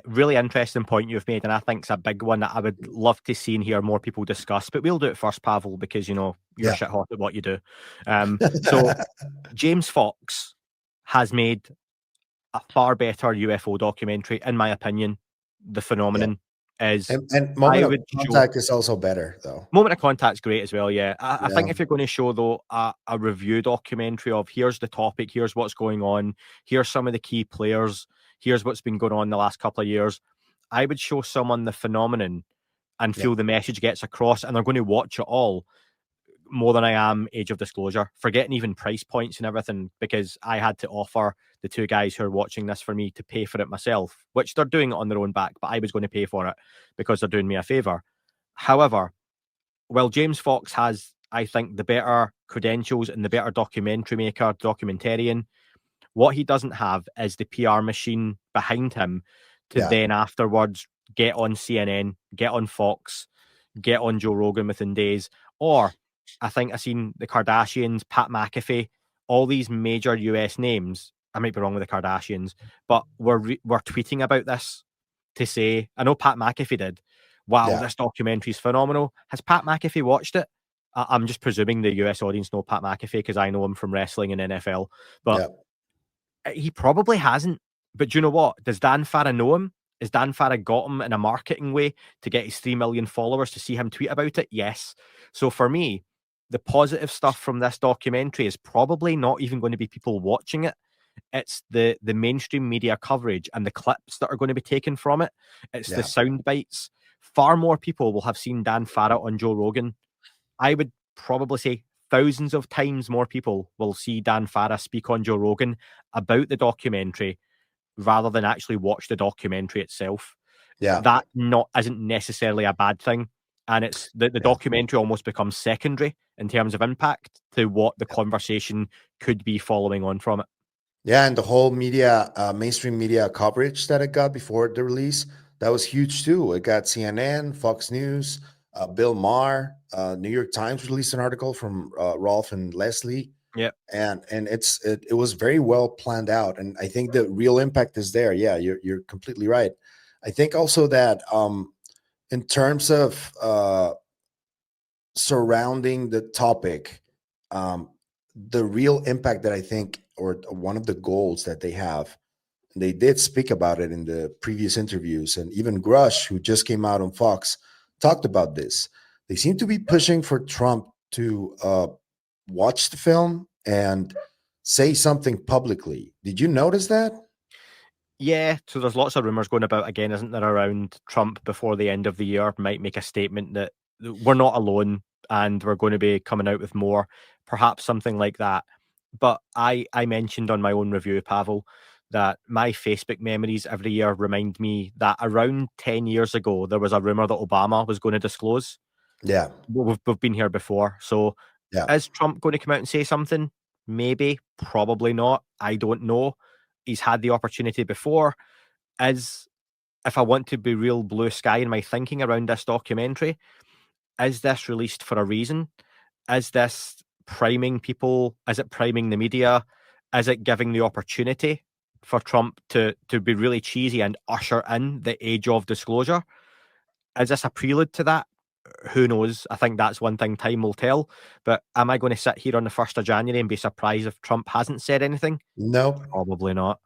Really interesting point you've made, and I think it's a big one that I would love to see and hear more people discuss. But we'll do it first, Pavel, because you're shit hot at what you do. So James Fox has made a far better UFO documentary, in my opinion. The Phenomenon is, and Moment of Contact is also better, though. Moment of Contact's great as well. I think if you're going to show, though, a review documentary of here's the topic, here's what's going on, here's some of the key players, here's what's been going on the last couple of years, I would show someone the Phenomenon and feel the message gets across, and they're going to watch it all more than I am Age of Disclosure, forgetting even price points and everything, because I had to offer the two guys who are watching this for me to pay for it myself, which they're doing it on their own back, but I was going to pay for it because they're doing me a favor. However, while James Fox has, I think, the better credentials and the better documentary maker, documentarian, what he doesn't have is the PR machine behind him to then afterwards get on CNN, get on Fox, get on Joe Rogan within days. Or I think I've seen the Kardashians, Pat McAfee, all these major US names. I might be wrong with the Kardashians, but we're tweeting about this to say, I know Pat McAfee did, wow, this documentary is phenomenal. Has Pat McAfee watched it? I'm just presuming the US audience know Pat McAfee because I know him from wrestling and NFL, but he probably hasn't. But do you know what? Does Dan Farah know him? Has Dan Farah got him in a marketing way to get his 3 million followers to see him tweet about it? Yes. So for me, the positive stuff from this documentary is probably not even going to be people watching it. It's the mainstream media coverage and the clips that are going to be taken from it. It's the sound bites. Far more people will have seen Dan Farah on Joe Rogan. I would probably say thousands of times more people will see Dan Farah speak on Joe Rogan about the documentary rather than actually watch the documentary itself. That isn't necessarily a bad thing. And it's the documentary almost becomes secondary in terms of impact to what the conversation could be following on from it. Yeah, and the whole media, mainstream media coverage that it got before the release, that was huge too. It got CNN, Fox News, Bill Maher, New York Times released an article from Rolf and Leslie. And it was very well planned out, and I think the real impact is there. Yeah, you're completely right. I think also that in terms of surrounding the topic, the real impact that I think, or one of the goals that they have, and they did speak about it in the previous interviews, and even Grush, who just came out on Fox, talked about this. They seem to be pushing for Trump to watch the film and say something publicly. Did you notice that? Yeah, so there's lots of rumors going about again, isn't there, around Trump before the end of the year might make a statement that we're not alone and we're going to be coming out with more, perhaps something like that. But I mentioned on my own review, Pavel, that my Facebook memories every year remind me that around 10 years ago, there was a rumor that Obama was going to disclose. Yeah. We've been here before. So Yeah. is Trump going to come out and say something? Maybe, probably not. I don't know. He's had the opportunity before. If I want to be real blue sky in my thinking around this documentary, is this released for a reason? Is this priming people? Is it priming the media? Is it giving the opportunity for Trump to be really cheesy and usher in the age of disclosure? Is this a prelude to that? Who knows? I think that's one thing time will tell. But am I going to sit here on the 1st of January and be surprised if Trump hasn't said anything? No, Probably not.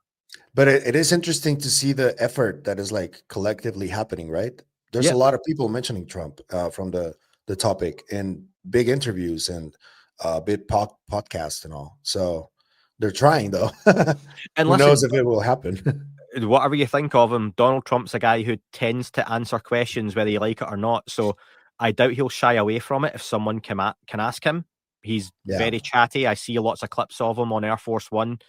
but it is interesting to see the effort that is like collectively happening, right? There's a Yeah. lot of people mentioning Trump from the topic in big interviews and big podcasts and all. So they're trying though. And Who listen, knows if it will happen? whatever you think of him, Donald Trump's a guy who tends to answer questions whether you like it or not. So I doubt he'll shy away from it if someone can ask him. He's Yeah. very chatty. I see lots of clips of him on Air Force One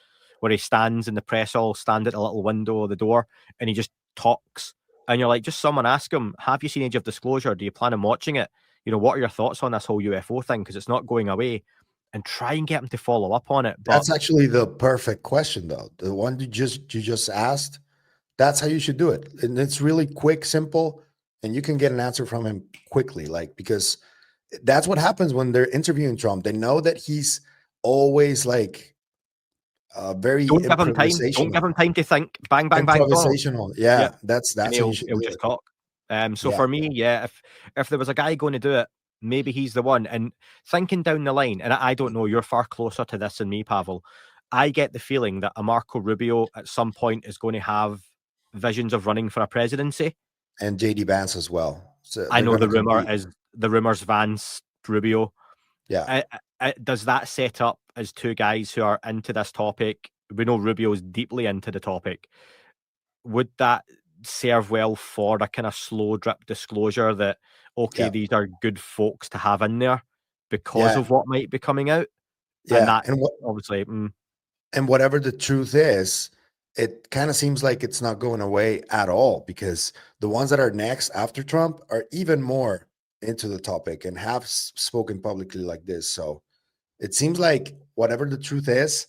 where he stands and the press all stand at a little window of the door and he just talks. And you're like, just someone ask him, have you seen Age of Disclosure? Do you plan on watching it? You know, what are your thoughts on this whole UFO thing? Because it's not going away. And try and get him to follow up on it. But That's actually the perfect question though. The one you just asked, that's how you should do it. And it's really quick, simple, and you can get an answer from him quickly. Like, because that's what happens when they're interviewing Trump. They know that he's always like very don't give him time. Don't give improvisational. him time to think. Bang, bang, bang, Donald. Improvisational. Yep. Yeah, that's And how you should he'll do just it. talk. So Yeah. for me, yeah, if there was a guy going to do it, maybe he's the one. And thinking down the line, and I don't know, you're far closer to this than me, Pavel. I get the feeling that a Marco Rubio at some point is going to have visions of running for a presidency. And JD Vance as well. So I they're know going to compete. the rumor's Vance Rubio. Yeah. Does that set up as two guys who are into this topic? We know Rubio's deeply into the topic. Would that serve well for a kind of slow drip disclosure that, okay, Yeah. these are good folks to have in there because Yeah. of what might be coming out? And Yeah. that obviously, And whatever the truth is, it kind of seems like it's not going away at all, because the ones that are next after Trump are even more into the topic and have spoken publicly like this. So it seems like whatever the truth is,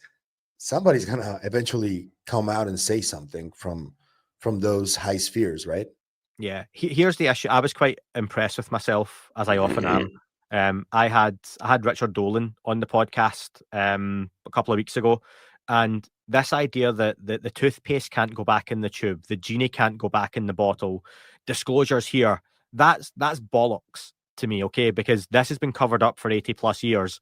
somebody's going to eventually come out and say something from those high spheres, right? yeah. Here's the issue. I was quite impressed with myself, as I often am. I had Richard Dolan on the podcast a couple of weeks ago, and this idea that the toothpaste can't go back in the tube, the genie can't go back in the bottle, disclosures here, that's bollocks to me, okay? Because this has been covered up for 80 plus years.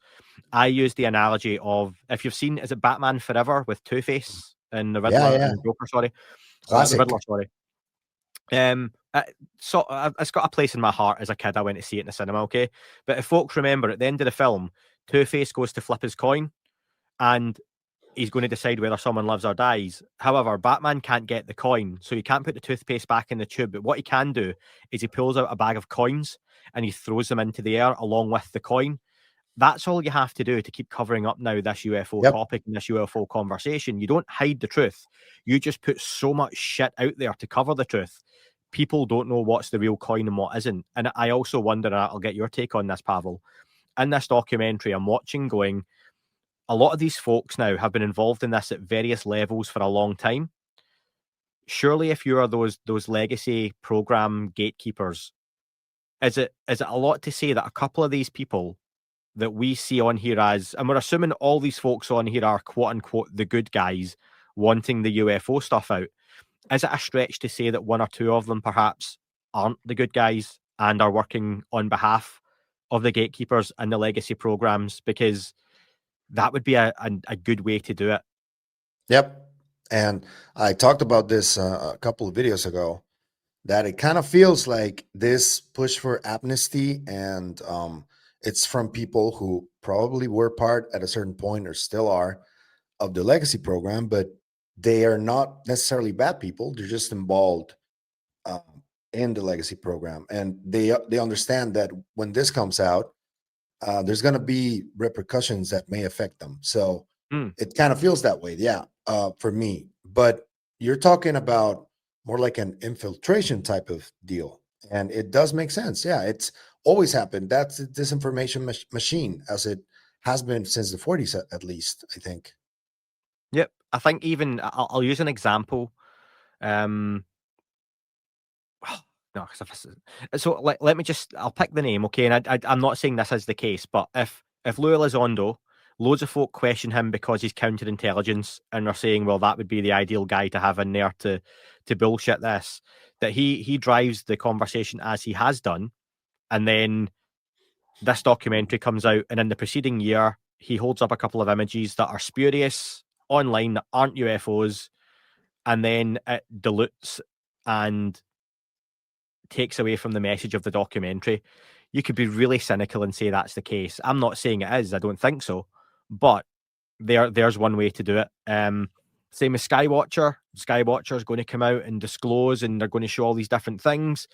I use the analogy of, if you've seen, is it Batman Forever with Two-Face and the Riddler Yeah. and Joker, sorry. The Classic. Riddler, sorry. So it's got a place in my heart as a kid. I went to see it in the cinema, okay? But if folks remember, at the end of the film, Two-Face goes to flip his coin and he's going to decide whether someone lives or dies. However, Batman can't get the coin, so he can't put the toothpaste back in the tube. But what he can do is he pulls out a bag of coins and he throws them into the air along with the coin. That's all you have to do to keep covering up now this UFO topic and this UFO conversation. You don't hide the truth. You just put so much shit out there to cover the truth. People don't know what's the real coin and what isn't. And I also wonder, and I'll get your take on this, Pavel. In this documentary I'm watching, going, a lot of these folks now have been involved in this at various levels for a long time. Surely if you are those legacy program gatekeepers, is it a lot to say that a couple of these people that we see on here as, and we're assuming all these folks on here are quote unquote the good guys wanting the UFO stuff out, is it a stretch to say that one or two of them perhaps aren't the good guys and are working on behalf of the gatekeepers and the legacy programs? Because that would be a good way to do it. Yep. And I talked about this a couple of videos ago, that it kind of feels like this push for amnesty, and it's from people who probably were part at a certain point or still are of the legacy program, but they are not necessarily bad people. They're just involved in the legacy program, and they understand that when this comes out, there's going to be repercussions that may affect them. So it kind of feels that way, yeah, for me. but you're talking about more like an infiltration type of deal. And it does make sense. Yeah, it's always happened. That's a disinformation machine, as it has been since the 40s, at least, I think. Yep. I think even I'll use an example. No, so let me just, I'll pick the name, okay? And I'm not saying this is the case, but if Louis Elizondo, loads of folk question him because he's counterintelligence, and are saying, well, that would be the ideal guy to have in there to bullshit this, that he drives the conversation as he has done, and then this documentary comes out, and in the preceding year, he holds up a couple of images that are spurious online that aren't UFOs, and then it dilutes and takes away from the message of the documentary. You could be really cynical and say that's the case. I'm not saying it is. I don't think so. But there's one way to do it. Same as Skywatcher. Skywatcher is going to come out and disclose, and they're going to show all these different things.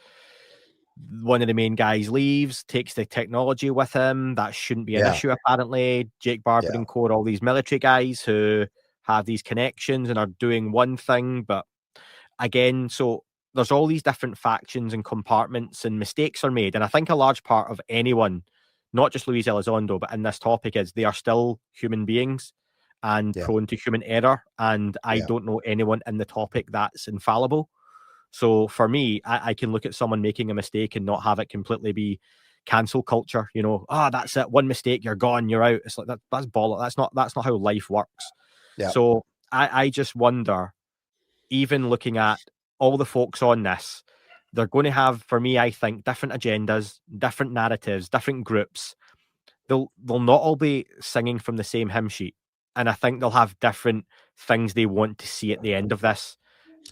One of the main guys leaves, takes the technology with him. That shouldn't be an issue, apparently. Jake Barber and co, all these military guys who have these connections and are doing one thing. But again, so there's all these different factions and compartments, and mistakes are made. And I think a large part of anyone, not just Luis Elizondo, but in this topic, is they are still human beings and prone to human error. And I don't know anyone in the topic that's infallible. So for me, I can look at someone making a mistake and not have it completely be cancel culture. You know, that's it. One mistake, you're gone, you're out. It's like that's bollocks. That's not how life works. Yeah. So I just wonder, even looking at all the folks on this, they're going to have, for me, I think, different agendas, different narratives, different groups. They'll not all be singing from the same hymn sheet. And I think they'll have different things they want to see at the end of this.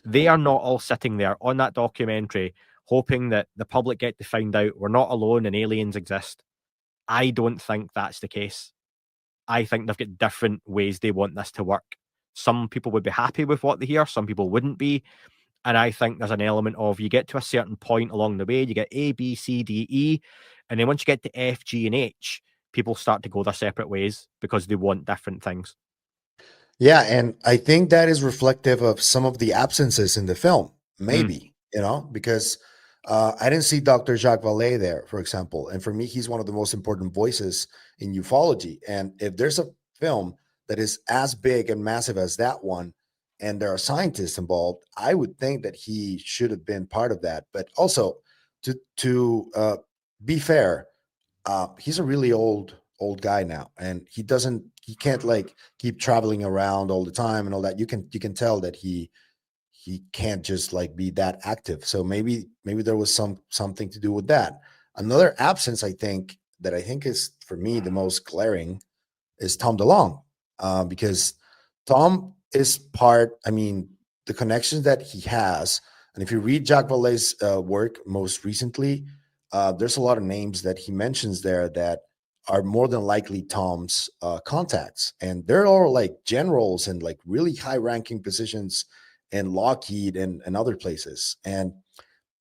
They are not all sitting there on that documentary hoping that the public get to find out we're not alone and aliens exist. I don't think that's the case. I think they've got different ways they want this to work. Some people would be happy with what they hear, some people wouldn't be. And I think there's an element of, you get to a certain point along the way, you get A, B, C, D, E, and then once you get to F, G, and H, people start to go their separate ways because they want different things. Yeah, and I think that is reflective of some of the absences in the film, maybe, because I didn't see Dr. Jacques Vallée there, for example. And for me, he's one of the most important voices in ufology. And if there's a film that is as big and massive as that one, and there are scientists involved, I would think that he should have been part of that. But also, to be fair, he's a really old guy now, and he can't like keep traveling around all the time and all that. You can tell that he can't just like be that active. So maybe there was something to do with that. Another absence I think is, for me, the most glaring is Tom DeLonge, because Tom is part, the connections that he has. And if you read Jacques Vallée's work most recently, there's a lot of names that he mentions there that are more than likely Tom's contacts. And they're all like generals and like really high ranking positions in Lockheed and other places. And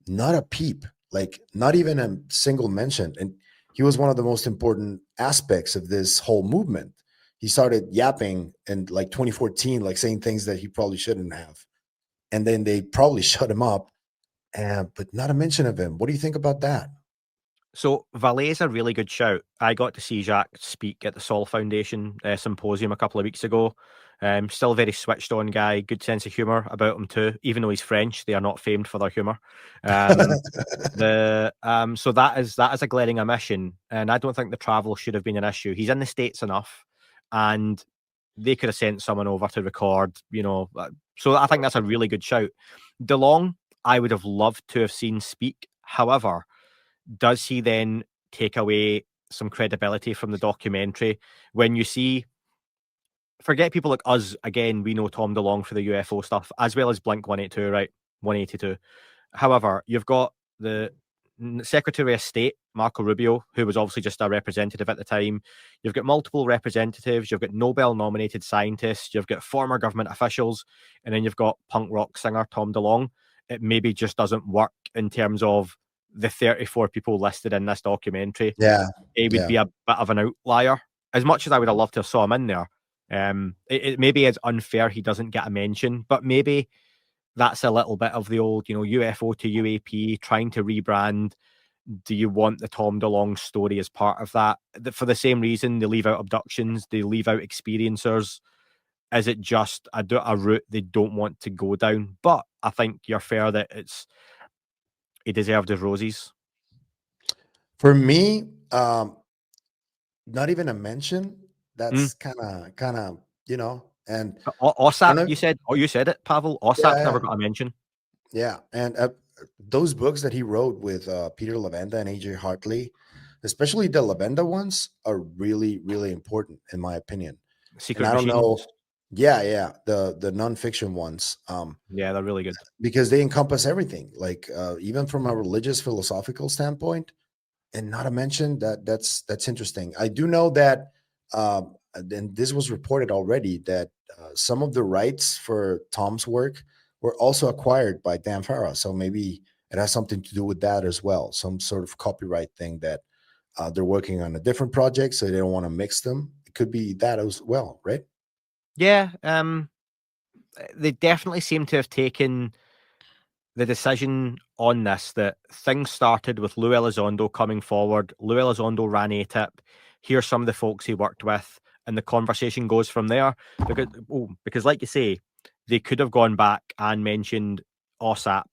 not a peep, like not even a single mention. And he was one of the most important aspects of this whole movement. He started yapping in like 2014, like saying things that he probably shouldn't have. And then they probably shut him up, but not a mention of him. What do you think about that? So Vallée is a really good shout. I got to see Jacques speak at the Sol Foundation symposium a couple of weeks ago. Still a very switched on guy, good sense of humor about him too. Even though he's French, they are not famed for their humor. So that is a glaring omission, and I don't think the travel should have been an issue. He's in the States enough, and they could have sent someone over to record, So I think that's a really good shout. DeLonge, I would have loved to have seen speak. However, does he then take away some credibility from the documentary when you see, forget people like us, again, we know Tom DeLonge for the UFO stuff, as well as Blink 182, right? 182. However, you've got the Secretary of State, Marco Rubio, who was obviously just a representative at the time. You've got multiple representatives, you've got Nobel-nominated scientists, you've got former government officials, and then you've got punk rock singer Tom DeLonge. It maybe just doesn't work in terms of the 34 people listed in this documentary. Yeah. It would be a bit of an outlier. As much as I would have loved to have saw him in there, It maybe is unfair he doesn't get a mention, but maybe that's a little bit of the old, UFO to UAP, trying to rebrand. Do you want the Tom DeLonge story as part of that? For the same reason, they leave out abductions, they leave out experiencers. Is it just a route they don't want to go down? But I think you're fair that he deserved his roses. For me, not even a mention. That's kind of, and OSAP, you said? Oh, you said it, Pavel. OSAP's never got a mention. Yeah, and those books that he wrote with Peter Lavenda and AJ Hartley, especially the Lavenda ones, are really, really important in my opinion. Secret and I don't Machines. know, yeah, the nonfiction ones, yeah, they're really good because they encompass everything, like even from a religious philosophical standpoint. And not to mention that's interesting. I do know that, and this was reported already, that some of the rights for Tom's work were also acquired by Dan Farah. So maybe it has something to do with that as well. Some sort of copyright thing that they're working on a different project, so they don't want to mix them. It could be that as well, right? Yeah, they definitely seem to have taken the decision on this, that things started with Lou Elizondo coming forward. Lou Elizondo ran ATIP. Here's some of the folks he worked with, and the conversation goes from there. Because like you say, they could have gone back and mentioned OSAP.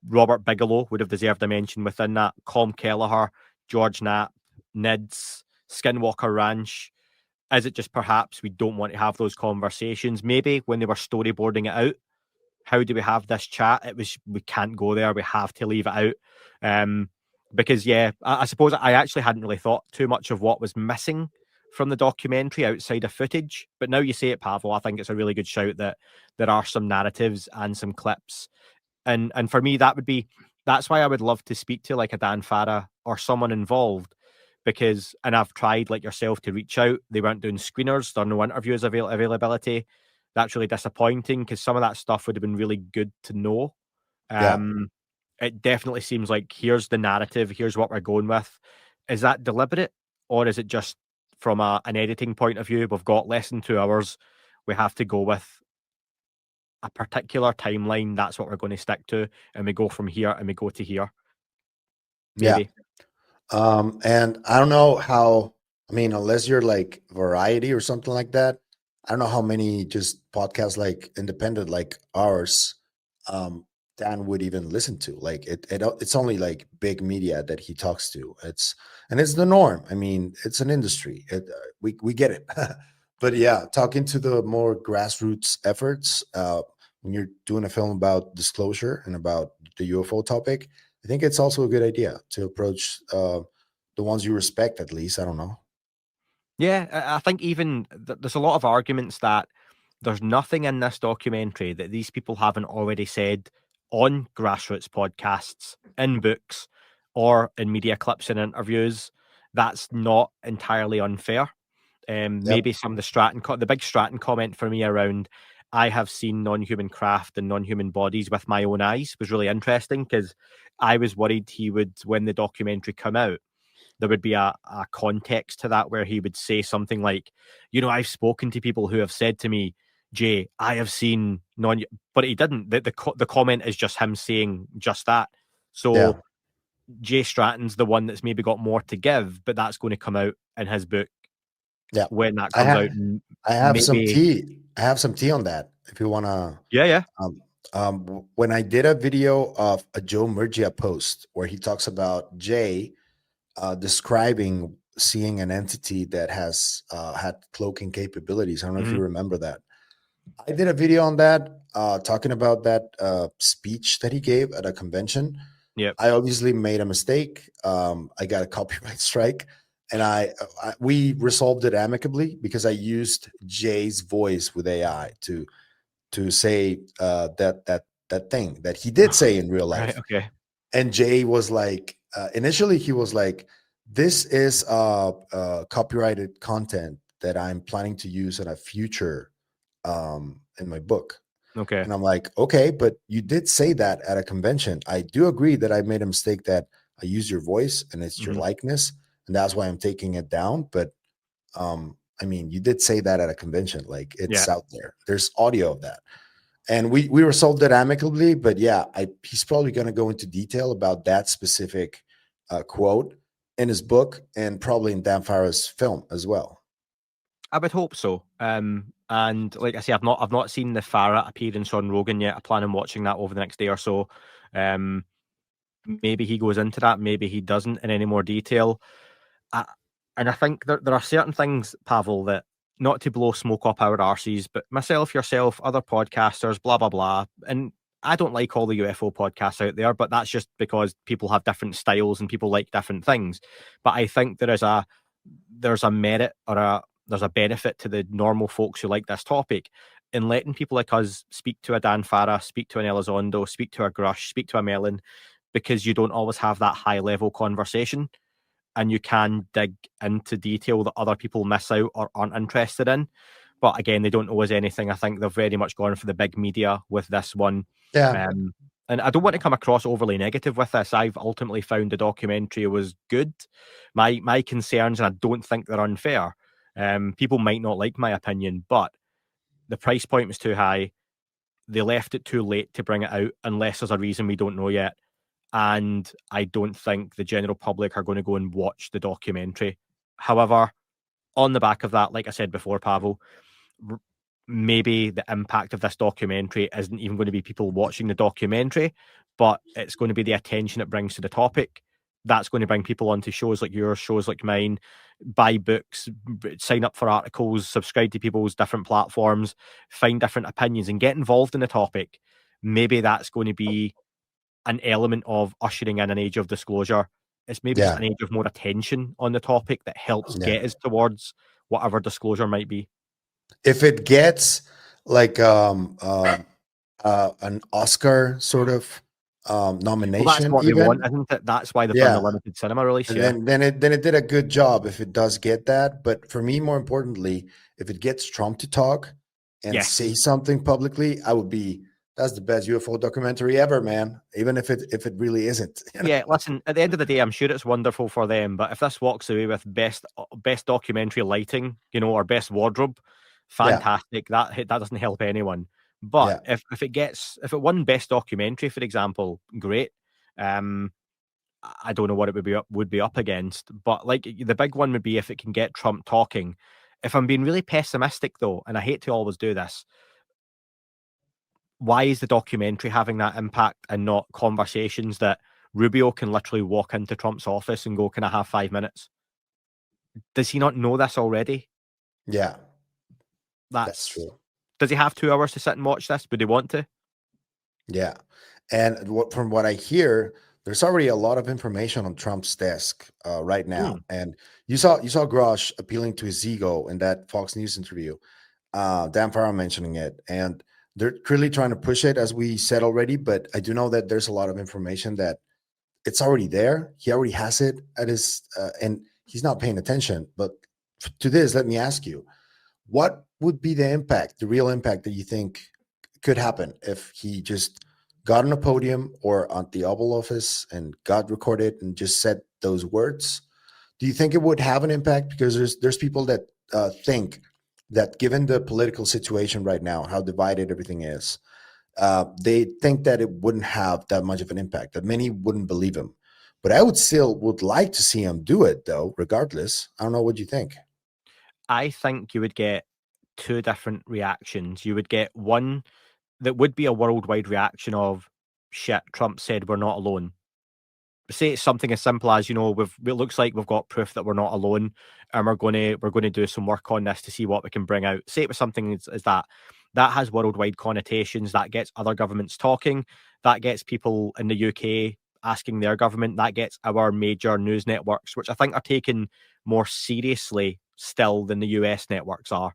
Robert Bigelow would have deserved a mention within that. Com Kelleher, George Knapp, NIDS, Skinwalker Ranch. Is it just perhaps we don't want to have those conversations? Maybe when they were storyboarding it out, how do we have this chat? It was, we can't go there. We have to leave it out. Because, yeah, I suppose I actually hadn't really thought too much of what was missing from the documentary outside of footage. But now you say it, Pavel, I think it's a really good shout that there are some narratives and some clips. And for me, that's why I would love to speak to like a Dan Farah or someone involved. Because, and I've tried like yourself to reach out. They weren't doing screeners. There are no interviews availability. That's really disappointing, because some of that stuff would have been really good to know. It definitely seems like here's the narrative, here's what we're going with. Is that deliberate, or is it just from an editing point of view? We've got less than 2 hours. We have to go with a particular timeline. That's what we're going to stick to, and we go from here and we go to here. Maybe. Yeah. And I don't know how, I mean, unless you're like Variety or something like that, I don't know how many just podcasts like independent like ours Dan would even listen to. Like it's only like big media that he talks to. It's the norm. I mean, it's an industry. We get it. But yeah, talking to the more grassroots efforts, when you're doing a film about disclosure and about the UFO topic, I think it's also a good idea to approach the ones you respect, at least. I don't know. Yeah, I think even there's a lot of arguments that there's nothing in this documentary that these people haven't already said on grassroots podcasts, in books, or in media clips and interviews. That's not entirely unfair. Maybe some of the big Stratton comment for me around, I have seen non-human craft and non-human bodies with my own eyes, was really interesting, because I was worried he would, when the documentary come out, there would be a context to that where he would say something like, I've spoken to people who have said to me, Jay, I have seen but he didn't. The comment is just him saying just that. So Jay Stratton's the one that's maybe got more to give, but that's going to come out in his book. Yeah. When that comes out. I have some tea. I have some tea on that if you want to. Yeah. When I did a video of a Joe Murgia post where he talks about Jay describing seeing an entity that has had cloaking capabilities. I don't know if you remember that. I did a video on that, talking about that speech that he gave at a convention. Yeah. I obviously made a mistake. I got a copyright strike, and we resolved it amicably because I used Jay's voice with AI to say that thing that he did say in real life. Right, okay. And Jay was like, initially he was like, this is copyrighted content that I'm planning to use in a future in my book. Okay. And I'm like, okay, but you did say that at a convention. I do agree that I made a mistake, that I use your voice and it's your likeness, and that's why I'm taking it down. But I mean, you did say that at a convention, like Yeah. it's out there. There's audio of that. And we resolved it amicably, but yeah, he's probably going to go into detail about that specific quote in his book and probably in Dan Farah's film as well. I would hope so. And like I say, I've not seen the Farah appearance on Rogan yet. I plan on watching that over the next day or so. Maybe he goes into that, maybe he doesn't in any more detail. And I think there are certain things, Pavel, that, not to blow smoke up our arses, but myself, yourself, other podcasters, blah, blah, blah. And I don't like all the UFO podcasts out there, but that's just because people have different styles and people like different things. But I think there's a merit, or there's a benefit to the normal folks who like this topic in letting people like us speak to a Dan Farah, speak to an Elizondo, speak to a Grush, speak to a Mellon, because you don't always have that high level conversation, and you can dig into detail that other people miss out or aren't interested in. But again, they don't owe us anything. I think they've very much gone for the big media with this one. Yeah. And I don't want to come across overly negative with this. I've ultimately found the documentary was good. My concerns, and I don't think they're unfair, people might not like my opinion, but the price point was too high. They left it too late to bring it out, unless there's a reason we don't know yet. And I don't think the general public are going to go and watch the documentary. However, on the back of that, like I said before, Pavel, maybe the impact of this documentary isn't even going to be people watching the documentary, but it's going to be the attention it brings to the topic. That's going to bring people onto shows like yours, shows like mine, buy books, sign up for articles, subscribe to people's different platforms, find different opinions and get involved in the topic. Maybe that's going to be an element of ushering in an age of disclosure. It's maybe just an age of more attention on the topic that helps get us towards whatever disclosure might be. If it gets like an Oscar sort of nomination, well, that's what even, they want, isn't it? That's why they've done the limited cinema release. And then it did a good job if it does get that. But for me, more importantly, if it gets Trump to talk and say something publicly, that's the best UFO documentary ever, man. Even if it really isn't. You know? Yeah, listen, at the end of the day, I'm sure it's wonderful for them. But if this walks away with best documentary lighting, or best wardrobe, fantastic. That doesn't help anyone. But if it won best documentary, for example, great. I don't know what it would be up against, but like the big one would be if it can get Trump talking. If I'm being really pessimistic though, and I hate to always do this, why is the documentary having that impact and not conversations that Rubio can literally walk into Trump's office and go, "Can I have 5 minutes?" Does he not know this already? Yeah. That's true. Does he have 2 hours to sit and watch this? Would he want to? Yeah. And from what I hear, there's already a lot of information on Trump's desk right now. And you saw Grosh appealing to his ego in that Fox News interview. Dan Farah mentioning it. And they're clearly trying to push it, as we said already. But I do know that there's a lot of information that it's already there. He already has it at his, and he's not paying attention. But to this, let me ask you, what would be the impact, the real impact that you think could happen if he just got on a podium or on the Oval Office and got recorded and just said those words? Do you think it would have an impact? Because there's people that think that given the political situation right now, how divided everything is, they think that it wouldn't have that much of an impact, that many wouldn't believe him. But I would like to see him do it, though, regardless. I don't know what you think. I think you would get 2 different reactions. You would get one that would be a worldwide reaction of, shit, Trump said we're not alone. Say it's something as simple as, it looks like we've got proof that we're not alone, and we're going to do some work on this to see what we can bring out. Say it was something as that has worldwide connotations, that gets other governments talking, that gets people in the UK asking their government, that gets our major news networks, which I think are taken more seriously still than the US networks are,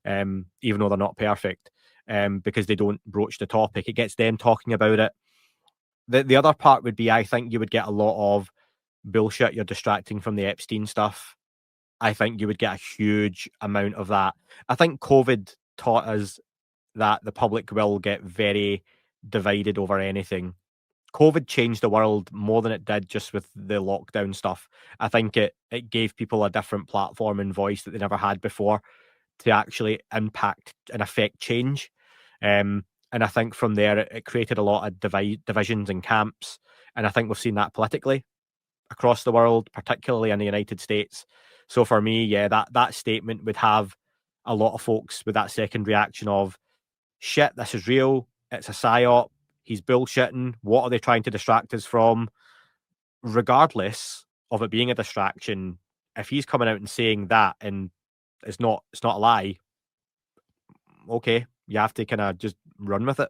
even though they're not perfect, because they don't broach the topic. It gets them talking about it. The other part would be, I think you would get a lot of bullshit, you're distracting from the Epstein stuff. I think you would get a huge amount of that. I think COVID taught us that the public will get very divided over anything. COVID changed the world more than it did just with the lockdown stuff. I think it gave people a different platform and voice that they never had before to actually impact and affect change. And I think from there, it created a lot of divisions and camps. And I think we've seen that politically across the world, particularly in the United States. So for me, yeah, that statement would have a lot of folks with that second reaction of, shit, this is real. It's a psyop. He's bullshitting. What are they trying to distract us from? Regardless of it being a distraction, if he's coming out and saying that and it's not a lie, okay, you have to kind of just run with it.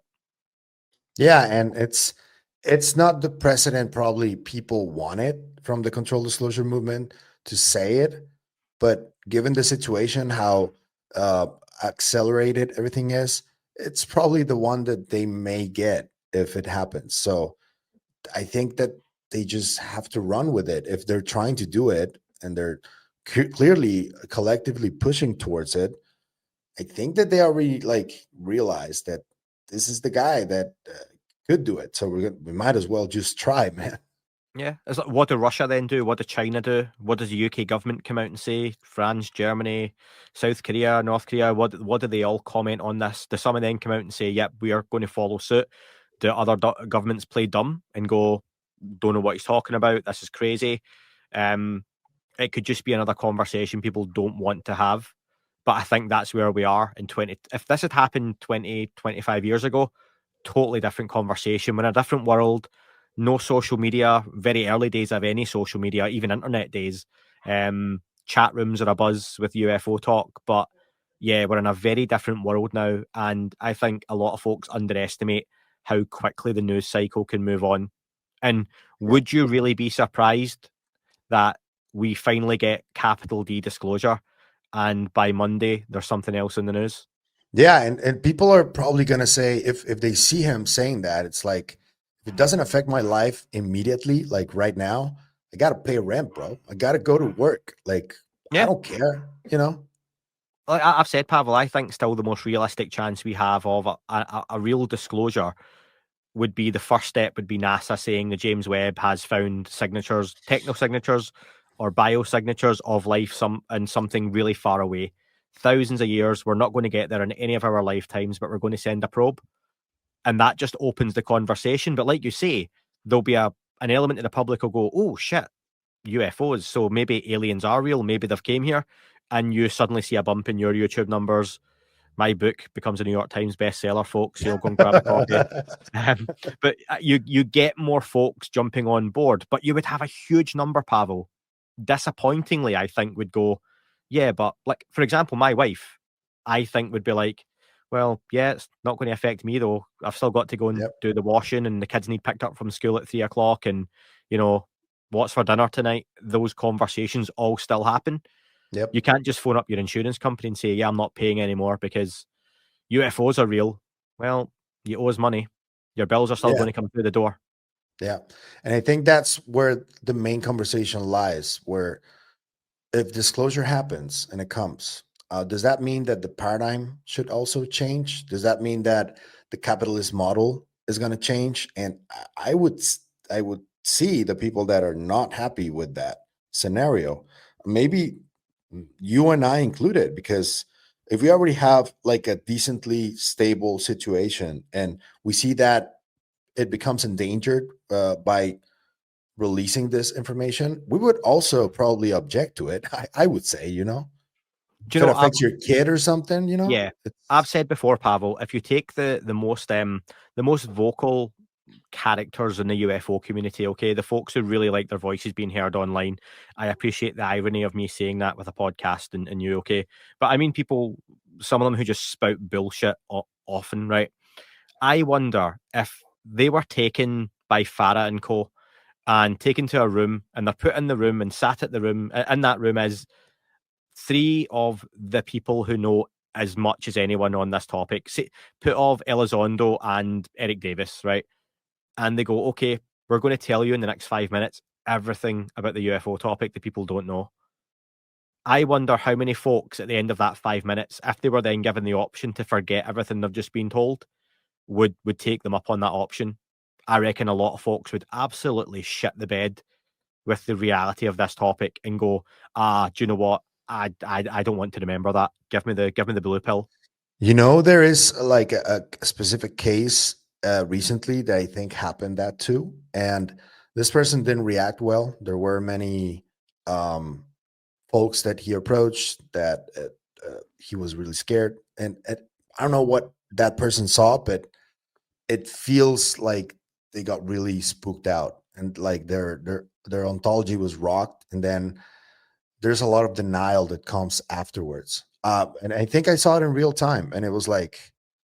Yeah, and it's not the precedent probably people wanted from the control disclosure movement to say it, but given the situation, how uh, accelerated everything is, it's probably the one that they may get if it happens. So I think that they just have to run with it if they're trying to do it and they're clearly collectively pushing towards it. I think that they already like realized that this is the guy that could do it. So we might as well just try, man. Yeah. It's like, what do Russia then do? What does China do? What does the UK government come out and say? France, Germany, South Korea, North Korea, what do they all comment on this? Do some of them come out and say, yep, we are going to follow suit? Do other governments play dumb and go, don't know what he's talking about? This is crazy. Um, it could just be another conversation people don't want to have. But I think that's where we are in 20. If this had happened 20, 25 years ago, totally different conversation. We're in a different world. No social media, very early days of any social media, even internet days. Chat rooms are a buzz with UFO talk. But yeah, we're in a very different world now. And I think a lot of folks underestimate how quickly the news cycle can move on. And Yeah. would you really be surprised that we finally get capital D disclosure and by Monday there's something else in the news? Yeah, and people are probably gonna say if they see him saying that, it's like if it doesn't affect my life immediately, like right now, I gotta pay rent, bro. I gotta go to work. Like I Yeah. don't care, you know? Like I've said, Pavel, I think still the most realistic chance we have of a real disclosure would be the first step would be NASA saying the James Webb has found signatures, techno signatures or biosignatures of life in something really far away. Thousands of years. We're not going to get there in any of our lifetimes, but we're going to send a probe. And that just opens the conversation. But like you say, there'll be an element of the public will go, oh shit, UFOs. So maybe aliens are real. Maybe they've came here. And you suddenly see a bump in your YouTube numbers. My book becomes a New York Times bestseller, folks. You'll go and grab a copy. But you get more folks jumping on board. But you would have a huge number, Pavel. Disappointingly, I think would go, yeah, but like for example, my wife, I think would be like, well, yeah, it's not going to affect me though. I've still got to go and Yep. do the washing, and the kids need picked up from school at 3 o'clock, and you know what's for dinner tonight. Those conversations all still happen. Yep. You can't just phone up your insurance company and say, yeah, I'm not paying anymore because UFOs are real. Well, you owe us money. Your bills are still Yeah. going to come through the door. Yeah. And I think that's where the main conversation lies, where if disclosure happens and it comes, does that mean that the paradigm should also change? Does that mean that the capitalist model is going to change? And I would see the people that are not happy with that scenario, maybe you and I included, because if we already have like a decently stable situation and we see that it becomes endangered by releasing this information, we would also probably object to it. I would say, you know, Do if you it know, affects your kid or something, you know, yeah, I've it's said before, Pavel, if you take the most vocal characters in the UFO community, okay, the folks who really like their voices being heard online, I appreciate the irony of me saying that with a podcast and you, okay, but I mean people, some of them who just spout bullshit often, right? I wonder if they were taken by Farah and co and taken to a room and they're put in the room and sat at the room in that room as three of the people who know as much as anyone on this topic. Put of Elizondo and Eric Davis, right? And they go, okay, we're going to tell you in the next 5 minutes everything about the UFO topic that people don't know. I wonder how many folks at the end of that 5 minutes, if they were then given the option to forget everything they've just been told, would take them up on that option. I reckon a lot of folks would absolutely shit the bed with the reality of this topic and go, do you know what? I don't want to remember that. Give me the blue pill. You know, there is like a specific case recently that I think happened that too, and this person didn't react well. There were many um, folks that he approached that he was really scared, and I don't know what that person saw, but it feels like they got really spooked out, and like their ontology was rocked, and then there's a lot of denial that comes afterwards. And I think I saw it in real time, and it was like,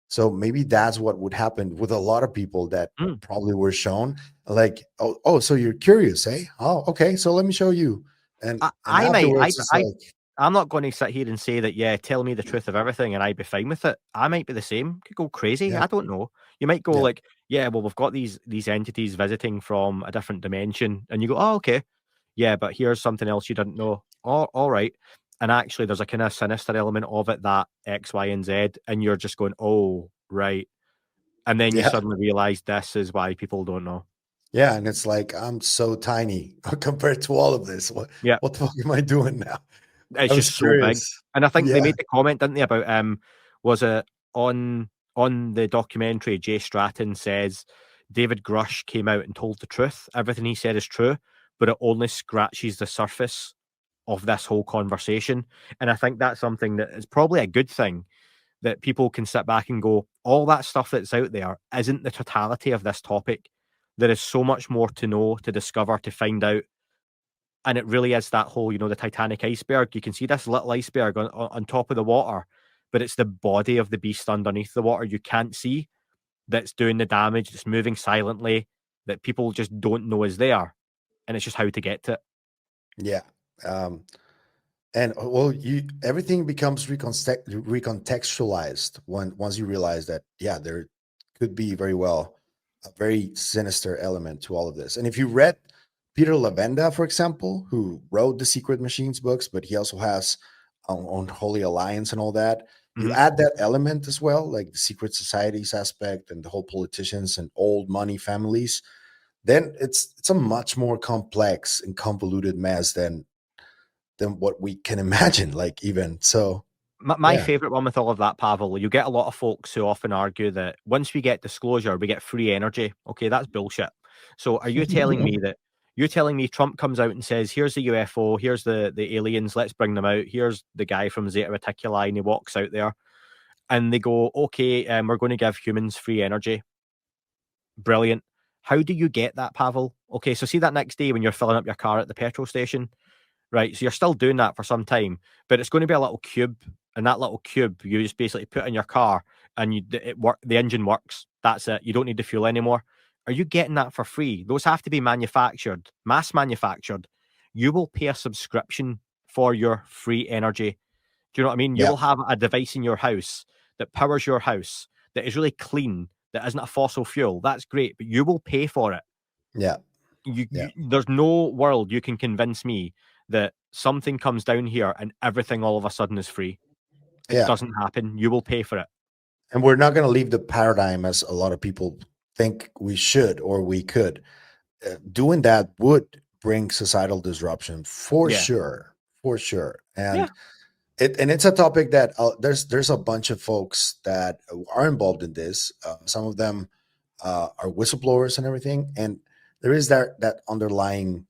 so maybe that's what would happen with a lot of people that Mm. probably were shown. Like, oh, so you're curious, eh? Oh, okay, so let me show you. And I might, afterwards, it's like, I'm not going to sit here and say that, yeah, tell me the truth of everything and I'd be fine with it. I might be the same. Could go crazy. yeah, I don't know. You might go yeah, like, yeah, well, we've got these entities visiting from a different dimension, and you go, oh, okay, yeah, but here's something else you didn't know. Oh, all right. And actually, there's a kind of sinister element of it that X, Y, and Z, and you're just going, oh, right. And then you yeah, suddenly realize this is why people don't know. yeah. And it's like I'm so tiny compared to all of this. Yeah. What the fuck am I doing now? I It's was just so big. curious. And I think they Yeah, made the comment, didn't they, about was it on the documentary, Jay Stratton says David Grush came out and told the truth. Everything he said is true, but it only scratches the surface of this whole conversation. And I think that's something that is probably a good thing, that people can sit back and go, all that stuff that's out there isn't the totality of this topic. There is so much more to know, to discover, to find out. And it really is that whole, the Titanic iceberg. You can see this little iceberg on top of the water, but it's the body of the beast underneath the water you can't see that's doing the damage, that's moving silently, that people just don't know is there. And it's just how to get to it. yeah. Um, and well, you everything becomes recontextualized once you realize that, yeah, there could be very well a very sinister element to all of this. And if you read Peter Lavenda, for example, who wrote the Secret Machines books, but he also has on Holy Alliance and all that, you Mhm. add that element as well, like the secret societies aspect and the whole politicians and old money families, then it's a much more complex and convoluted mess than what we can imagine. Like, even so, My yeah. favorite one with all of that, Pavel, you get a lot of folks who often argue that once we get disclosure, we get free energy. Okay, that's bullshit. So are you telling me that you're telling me Trump comes out and says, here's the UFO, here's the aliens, let's bring them out, here's the guy from Zeta Reticuli, and he walks out there and they go, okay, we're going to give humans free energy. Brilliant. How do you get that, Pavel? Okay, so see that next day when you're filling up your car at the petrol station, right? So you're still doing that for some time, but it's going to be a little cube, and that little cube you just basically put in your car, and the engine works. That's it. You don't need the fuel anymore. Are you getting that for free? Those have to be manufactured, mass manufactured. You will pay a subscription for your free energy. Do you know what I mean? You Yeah, will have a device in your house that powers your house, that is really clean, that isn't a fossil fuel. That's great, but you will pay for it. yeah, yeah, There's no world you can convince me that something comes down here and everything all of a sudden is free. It yeah. doesn't happen. You will pay for it. And we're not going to leave the paradigm as a lot of people think we should or we could. Doing that would bring societal disruption for Yeah. sure, for sure. Yeah. And it's a topic that there's a bunch of folks that are involved in this. Some of them are whistleblowers and everything, and there is that underlying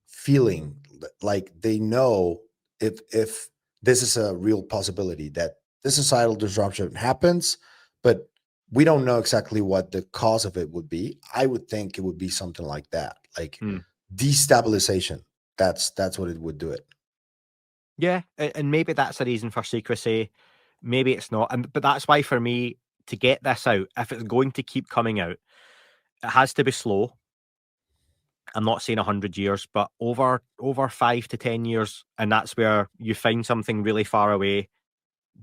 feeling like they know if this is a real possibility that this societal disruption happens, but we don't know exactly what the cause of it would be. I would think it would be something like that, like Hmm. destabilization. That's what it would do it. Yeah. And maybe that's a reason for secrecy. Maybe it's not. But that's why for me, to get this out, if it's going to keep coming out, it has to be slow. I'm not saying 100 years, but over 5 to 10 years. And that's where you find something really far away.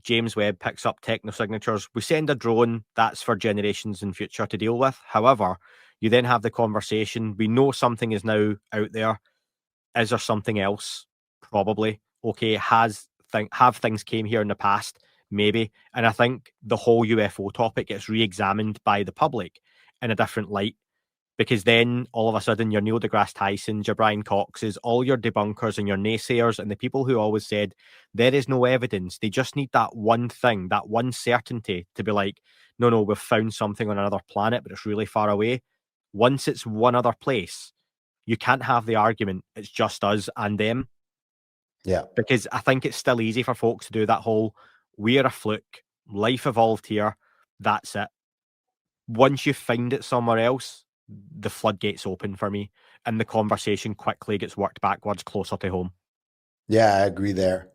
James Webb picks up technosignatures. We send a drone, that's for generations in future to deal with. However, you then have the conversation. We know something is now out there. Is there something else? Probably. Okay, have things came here in the past? Maybe. And I think the whole UFO topic gets re-examined by the public. in a different light. Because then all of a sudden your Neil deGrasse Tysons, your Brian Coxes, all your debunkers and your naysayers and the people who always said there is no evidence, they just need that one thing, that one certainty to be like, no, we've found something on another planet, but it's really far away. Once it's one other place, you can't have the argument, it's just us and them. Yeah. Because I think it's still easy for folks to do that whole, we're a fluke, life evolved here, that's it. Once you find it somewhere else, the floodgates open for me, and the conversation quickly gets worked backwards closer to home. Yeah, I agree there.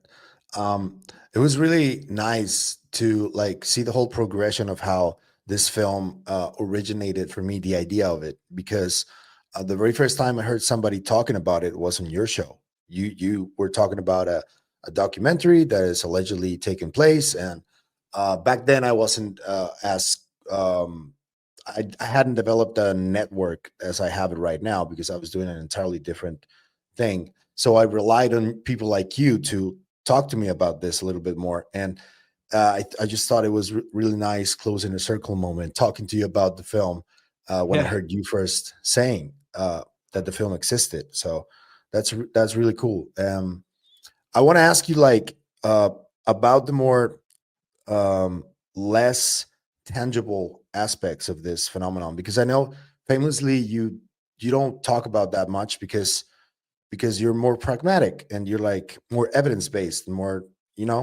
It was really nice to like see the whole progression of how this film originated for me, the idea of it, because the very first time I heard somebody talking about it was on your show. You were talking about a documentary that is allegedly taking place, and back then I wasn't as I hadn't developed a network as I have it right now because I was doing an entirely different thing. So I relied on people like you to talk to me about this a little bit more. And I just thought it was really nice closing a circle moment, talking to you about the film when I heard you first saying that the film existed. So that's really cool. I want to ask you like about the more less tangible aspects of this phenomenon, because I know famously you don't talk about that much because you're more pragmatic and you're like more evidence based and more,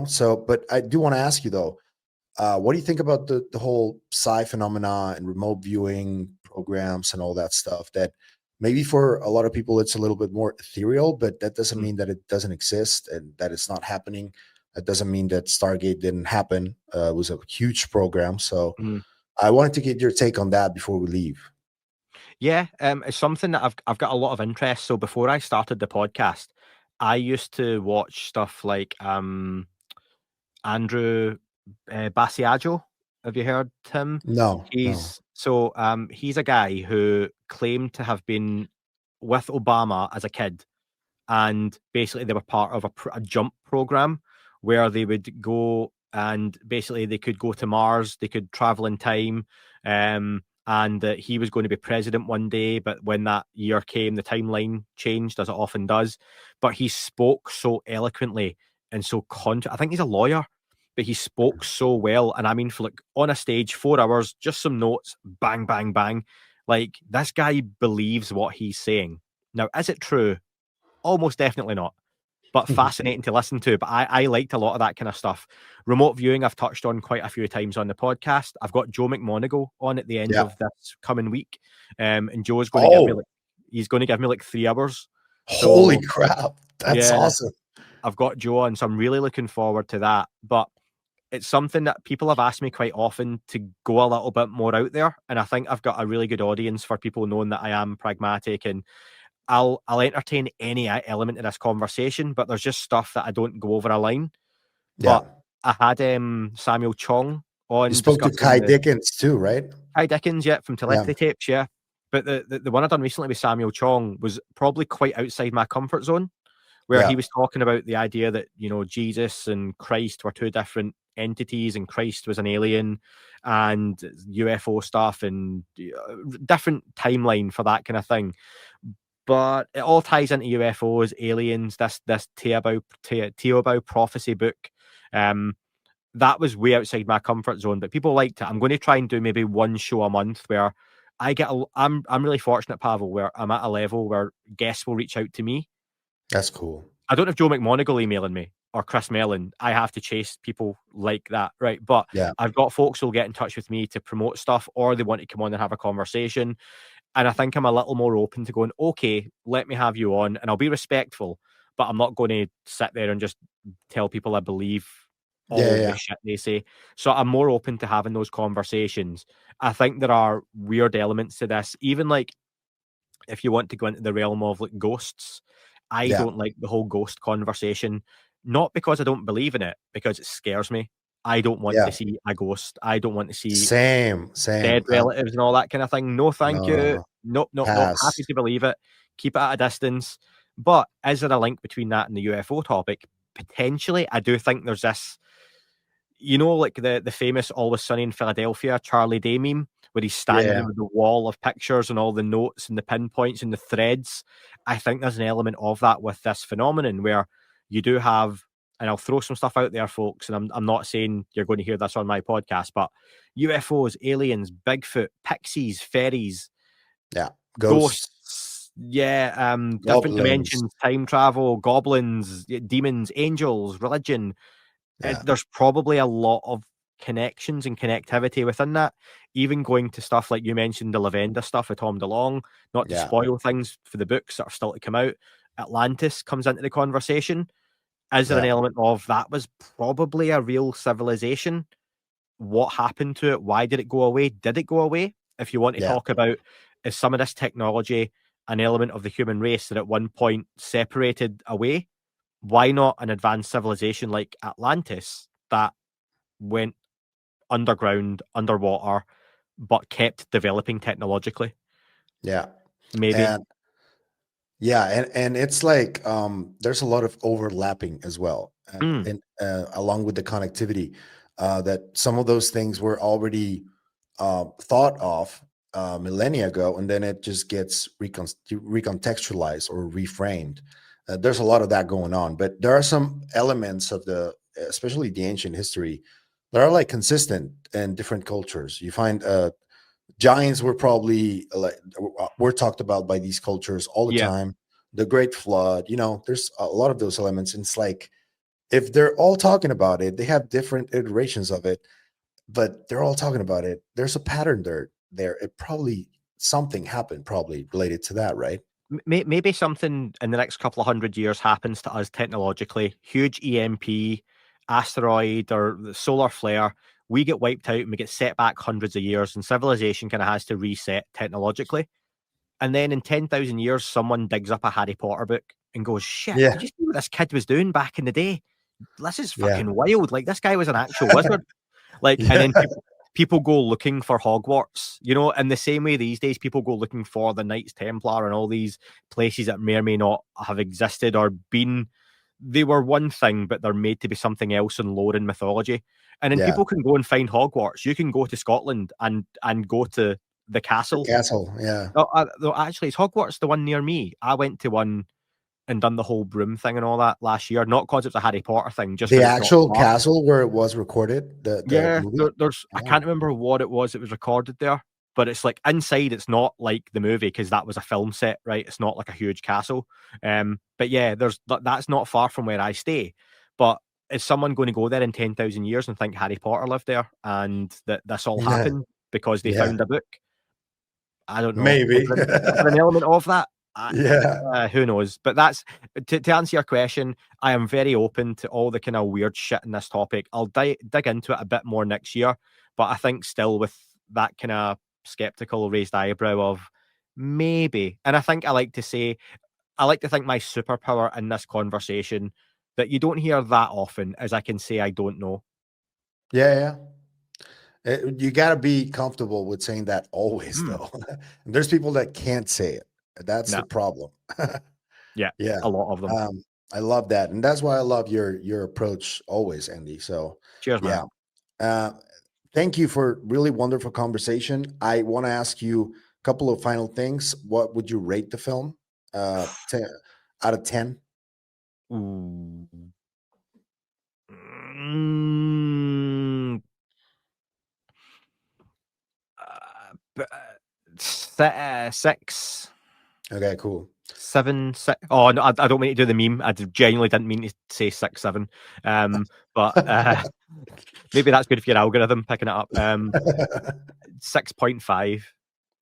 so but I do want to ask you though, what do you think about the whole psi phenomena and remote viewing programs and all that stuff that maybe for a lot of people it's a little bit more ethereal, but that doesn't mean that it doesn't exist and that it's not happening. That doesn't mean that Stargate didn't happen. It was a huge program. So I wanted to get your take on that before we leave. Yeah, it's something that I've got a lot of interest. So before I started the podcast, I used to watch stuff like Andrew Basiago. Have you heard him? No. He's a guy who claimed to have been with Obama as a kid, and basically they were part of a jump program where they would go and basically they could go to Mars, they could travel in time, and he was going to be president one day, but when that year came, the timeline changed, as it often does. But he spoke so eloquently and so I think he's a lawyer, but he spoke so well. And I mean, for like on a stage, 4 hours, just some notes, bang, bang, bang. Like, this guy believes what he's saying. Now, is it true? Almost definitely not, but fascinating to listen to. But I liked a lot of that kind of stuff. Remote viewing, I've touched on quite a few times on the podcast. I've got Joe McMoneagle on at the end of this coming week. And Joe's going to give me like 3 hours. Holy crap. That's awesome. I've got Joe on, so I'm really looking forward to that. But it's something that people have asked me quite often to go a little bit more out there. And I think I've got a really good audience for people knowing that I am pragmatic, and I'll entertain any element of this conversation, but there's just stuff that I don't go over a line. But I had Samuel Chong on. You spoke to Kai Dickens too, right? Kai Dickens, from Telepathy Tapes, But the one I done recently with Samuel Chong was probably quite outside my comfort zone, where he was talking about the idea that, Jesus and Christ were two different entities, and Christ was an alien, and UFO stuff, and different timeline for that kind of thing. But it all ties into UFOs, aliens, this Teobau prophecy book. That was way outside my comfort zone, but people liked it. I'm going to try and do maybe one show a month where I'm really fortunate, Pavel, where I'm at a level where guests will reach out to me. That's cool. I don't have Joe McMoneagle emailing me or Chris Mellon. I have to chase people like that, right? But I've got folks who'll get in touch with me to promote stuff, or they want to come on and have a conversation. And I think I'm a little more open to going, okay, let me have you on, and I'll be respectful, but I'm not going to sit there and just tell people I believe all the shit they say. So I'm more open to having those conversations. I think there are weird elements to this, even like if you want to go into the realm of like ghosts. I don't like the whole ghost conversation, not because I don't believe in it, because it scares me. I don't want to see a ghost. I don't want to see same dead relatives and all that kind of thing. No, thank you. Nope. Happy to believe it. Keep it at a distance. But is there a link between that and the UFO topic? Potentially. I do think there's this, like the famous Always Sunny in Philadelphia Charlie Day meme, where he's standing Yeah. with the wall of pictures and all the notes and the pinpoints and the threads. I think there's an element of that with this phenomenon where you do have, and I'll throw some stuff out there, folks, and I'm not saying you're going to hear this on my podcast, but UFOs, aliens, Bigfoot, pixies, fairies, Yeah. Ghosts, ghosts, yeah, different goblins. dimensions, time travel, goblins, demons, angels, religion. Yeah. There's probably a lot of connections and connectivity within that. Even going to stuff like you mentioned, the Lavender stuff with Tom DeLonge, not to Yeah. spoil things for the books that are still to come out. Atlantis comes into the conversation. Is there an Yeah. element of that was probably a real civilization? What happened to it? Why did it go away? Did it go away? If you want to Yeah. talk about, is some of this technology an element of the human race that at one point separated away? Why not an advanced civilization like Atlantis that went underground, underwater, but kept developing technologically? Yeah. Maybe. And yeah, and it's like there's a lot of overlapping as well, Mm, and along with the connectivity, that some of those things were already thought of millennia ago, and then it just gets recontextualized or reframed. There's a lot of that going on, but there are some elements of the, especially the ancient history, that are like consistent in different cultures. You find giants were probably like were talked about by these cultures all the yeah. time. The Great Flood, there's a lot of those elements. And it's like if they're all talking about it, they have different iterations of it, but they're all talking about it. There's a pattern there. It probably something happened, probably related to that, right? Maybe something in the next couple of 100 years happens to us technologically. Huge EMP, asteroid, or the solar flare. We get wiped out and we get set back hundreds of years, and civilization kind of has to reset technologically. And then in 10,000 years, someone digs up a Harry Potter book and goes, "Shit, did Yeah, you see what this kid was doing back in the day? This is yeah, fucking wild. Like, this guy was an actual wizard." Like, and yeah, then people go looking for Hogwarts, in the same way these days people go looking for the Knights Templar and all these places that may or may not have existed or been. They were one thing, but they're made to be something else in lore and mythology. And then yeah. people can go and find Hogwarts. You can go to Scotland and go to the The castle. castle, yeah. Oh, no, actually, is Hogwarts the one near me? I went to one and done the whole broom thing and all that last year, not because it's a Harry Potter thing, just The because it's not actual far. castle where it was recorded, the Yeah, movie. there's I Oh, can't remember what it was that was recorded there, but it's like inside it's not like the movie because that was a film set, right? It's not like a huge castle. But yeah, that's not far from where I stay. But is someone going to go there in 10,000 years and think Harry Potter lived there and that this all yeah, happened because they yeah. found a book? I don't know. Maybe. Is there an element of that? Yeah, Who knows? But that's to answer your question. I am very open to all the kind of weird shit in this topic. I'll dig into it a bit more next year, but I think still with that kind of skeptical raised eyebrow of maybe. And I think I like to say, I like to think my superpower in this conversation that you don't hear that often is I can say I don't know. yeah, yeah. You got to be comfortable with saying that always, Hmm. though. There's people that can't say it. That's the No, problem. yeah, Yeah. a lot of them. I love that, and that's why I love your approach always, Andy. So, Cheers, man. yeah. Uh, Thank you for really wonderful conversation. I want to ask you a couple of final things. What would you rate the film? 10 out of 10. Ooh. Mm, six, Okay, cool. 7, 6. Oh no, I don't mean to do the meme. I genuinely didn't mean to say 6, 7. But maybe that's good for your algorithm picking it up. 6.5.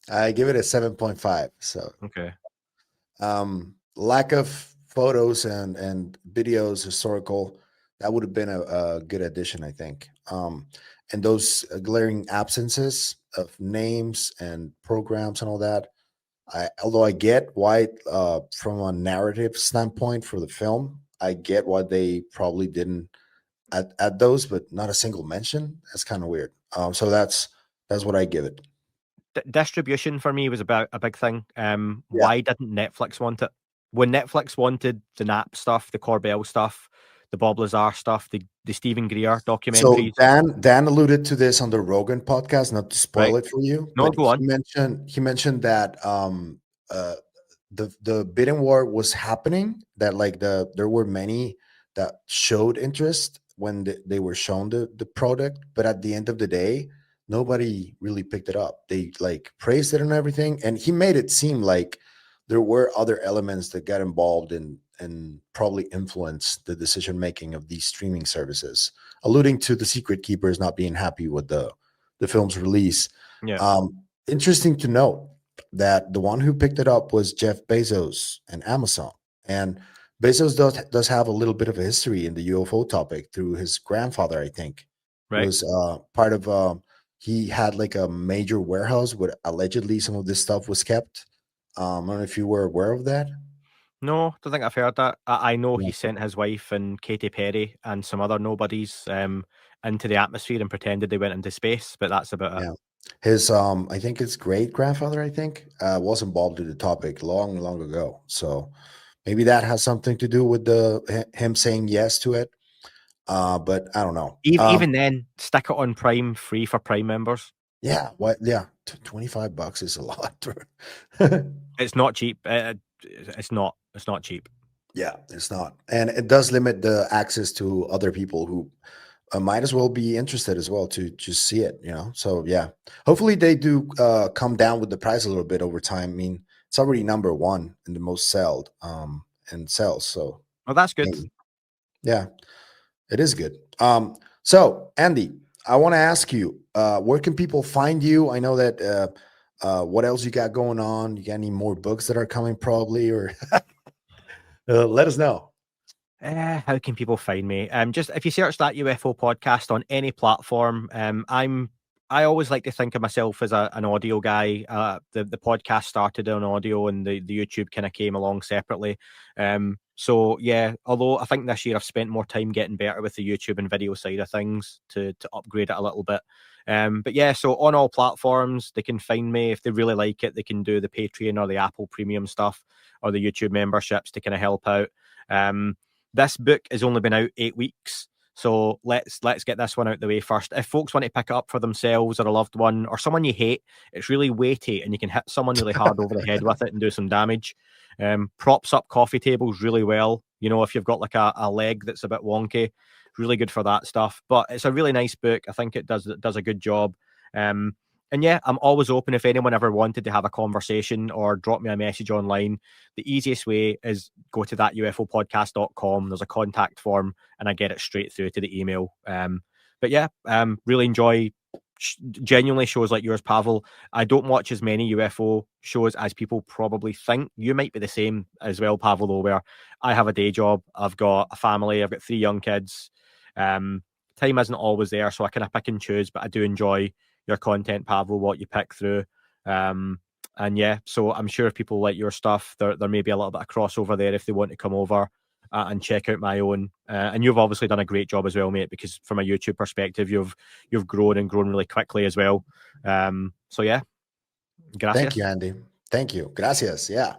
I give it a 7.5. So, Okay. lack of photos and videos, historical, that would have been a good addition, I think. And those glaring absences of names and programs and all that. Although I get why, from a narrative standpoint for the film, I get why they probably didn't add those, but not a single mention. That's kind of weird. So that's what I give it. Distribution for me was about a big thing. Yeah, Why didn't Netflix want it? When Netflix wanted the Nap stuff, the Corbell stuff, Bob Lazar stuff, the Stephen Greer So documentaries. Dan alluded to this on the Rogan podcast, not to spoil Right. it for you, No, but go on. he mentioned that uh the bidding war was happening, that like there were many that showed interest when they were shown the product, but at the end of the day, nobody really picked it up. They like praised it and everything, and he made it seem like there were other elements that got involved and probably influenced the decision making of these streaming services, alluding to the secret keepers not being happy with the film's release. Yeah. Interesting to note that the one who picked it up was Jeff Bezos and Amazon. And Bezos does have a little bit of a history in the UFO topic through his grandfather, I think. Right. Was part of he had like a major warehouse where allegedly some of this stuff was kept. I don't know if you were aware of that. No, don't think I've heard that. I know Yeah. he sent his wife and Katy Perry and some other nobodies into the atmosphere and pretended they went into space, but that's about it. Yeah. His I think his great grandfather, I think, was involved in the topic long, long ago. So maybe that has something to do with him saying yes to it. But I don't know. Even then, stick it on Prime, free for Prime members. Yeah, what? Yeah, $25 is a lot. It's not cheap. It's not cheap. Yeah, it's not, and it does limit the access to other people who might as well be interested as well to just see it. So yeah, hopefully they do come down with the price a little bit over time. I mean, it's already number one in the most sold and sells. So Well, that's good. maybe. Yeah, it is good. So Andy, I want to ask you, where can people find you? I know that what else you got going on? You got any more books that are coming probably, or let us know. How can people find me? Just if you search That UFO Podcast on any platform, I always like to think of myself as an audio guy. The podcast started on audio, and the YouTube kind of came along separately. So yeah, although I think this year I've spent more time getting better with the YouTube and video side of things to upgrade it a little bit. But yeah, so on all platforms they can find me. If they really like it, they can do the Patreon or the Apple Premium stuff or the YouTube memberships to kind of help out. This book has only been out 8 weeks, so let's get this one out the way first. If folks want to pick it up for themselves or a loved one or someone you hate, it's really weighty and you can hit someone really hard over the head with it and do some damage. Props up coffee tables really well. If you've got like a leg that's a bit wonky, really good for that stuff. But it's a really nice book. I think it does a good job. And yeah, I'm always open if anyone ever wanted to have a conversation or drop me a message online. The easiest way is go to thatufopodcast.com. There's a contact form and I get it straight through to the email. But yeah, really enjoy genuinely shows like yours, Pavel. I don't watch as many UFO shows as people probably think. You might be the same as well, Pavel, though, where I have a day job. I've got a family. I've got 3 young kids. Time isn't always there, so I kind of pick and choose, but I do enjoy your content, Pavel, what you pick through. And yeah, so I'm sure if people like your stuff, there may be a little bit of crossover there if they want to come over and check out my own. And you've obviously done a great job as well, mate, because from a YouTube perspective, you've grown really quickly as well. So yeah, gracias. Thank you, Andy. Thank you. Gracias. Yeah.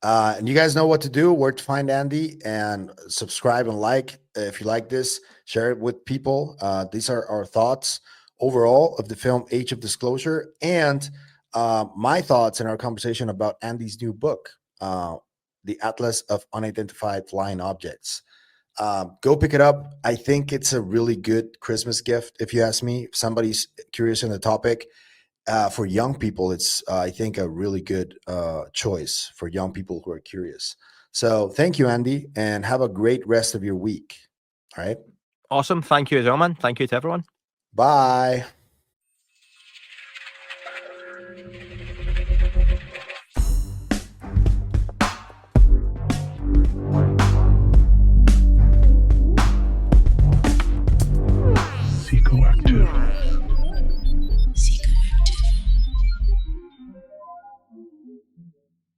And you guys know what to do, where to find Andy, and subscribe and like if you like this. Share it with people. These are our thoughts overall of the film Age of Disclosure, and my thoughts in our conversation about Andy's new book, The Atlas of Unidentified Flying Objects. Go pick it up. I think it's a really good Christmas gift, if you ask me. If somebody's curious in the topic, for young people, it's I think a really good choice for young people who are curious. So thank you, Andy, and have a great rest of your week. All right. Awesome. Thank you as well, man. Thank you to everyone. Bye.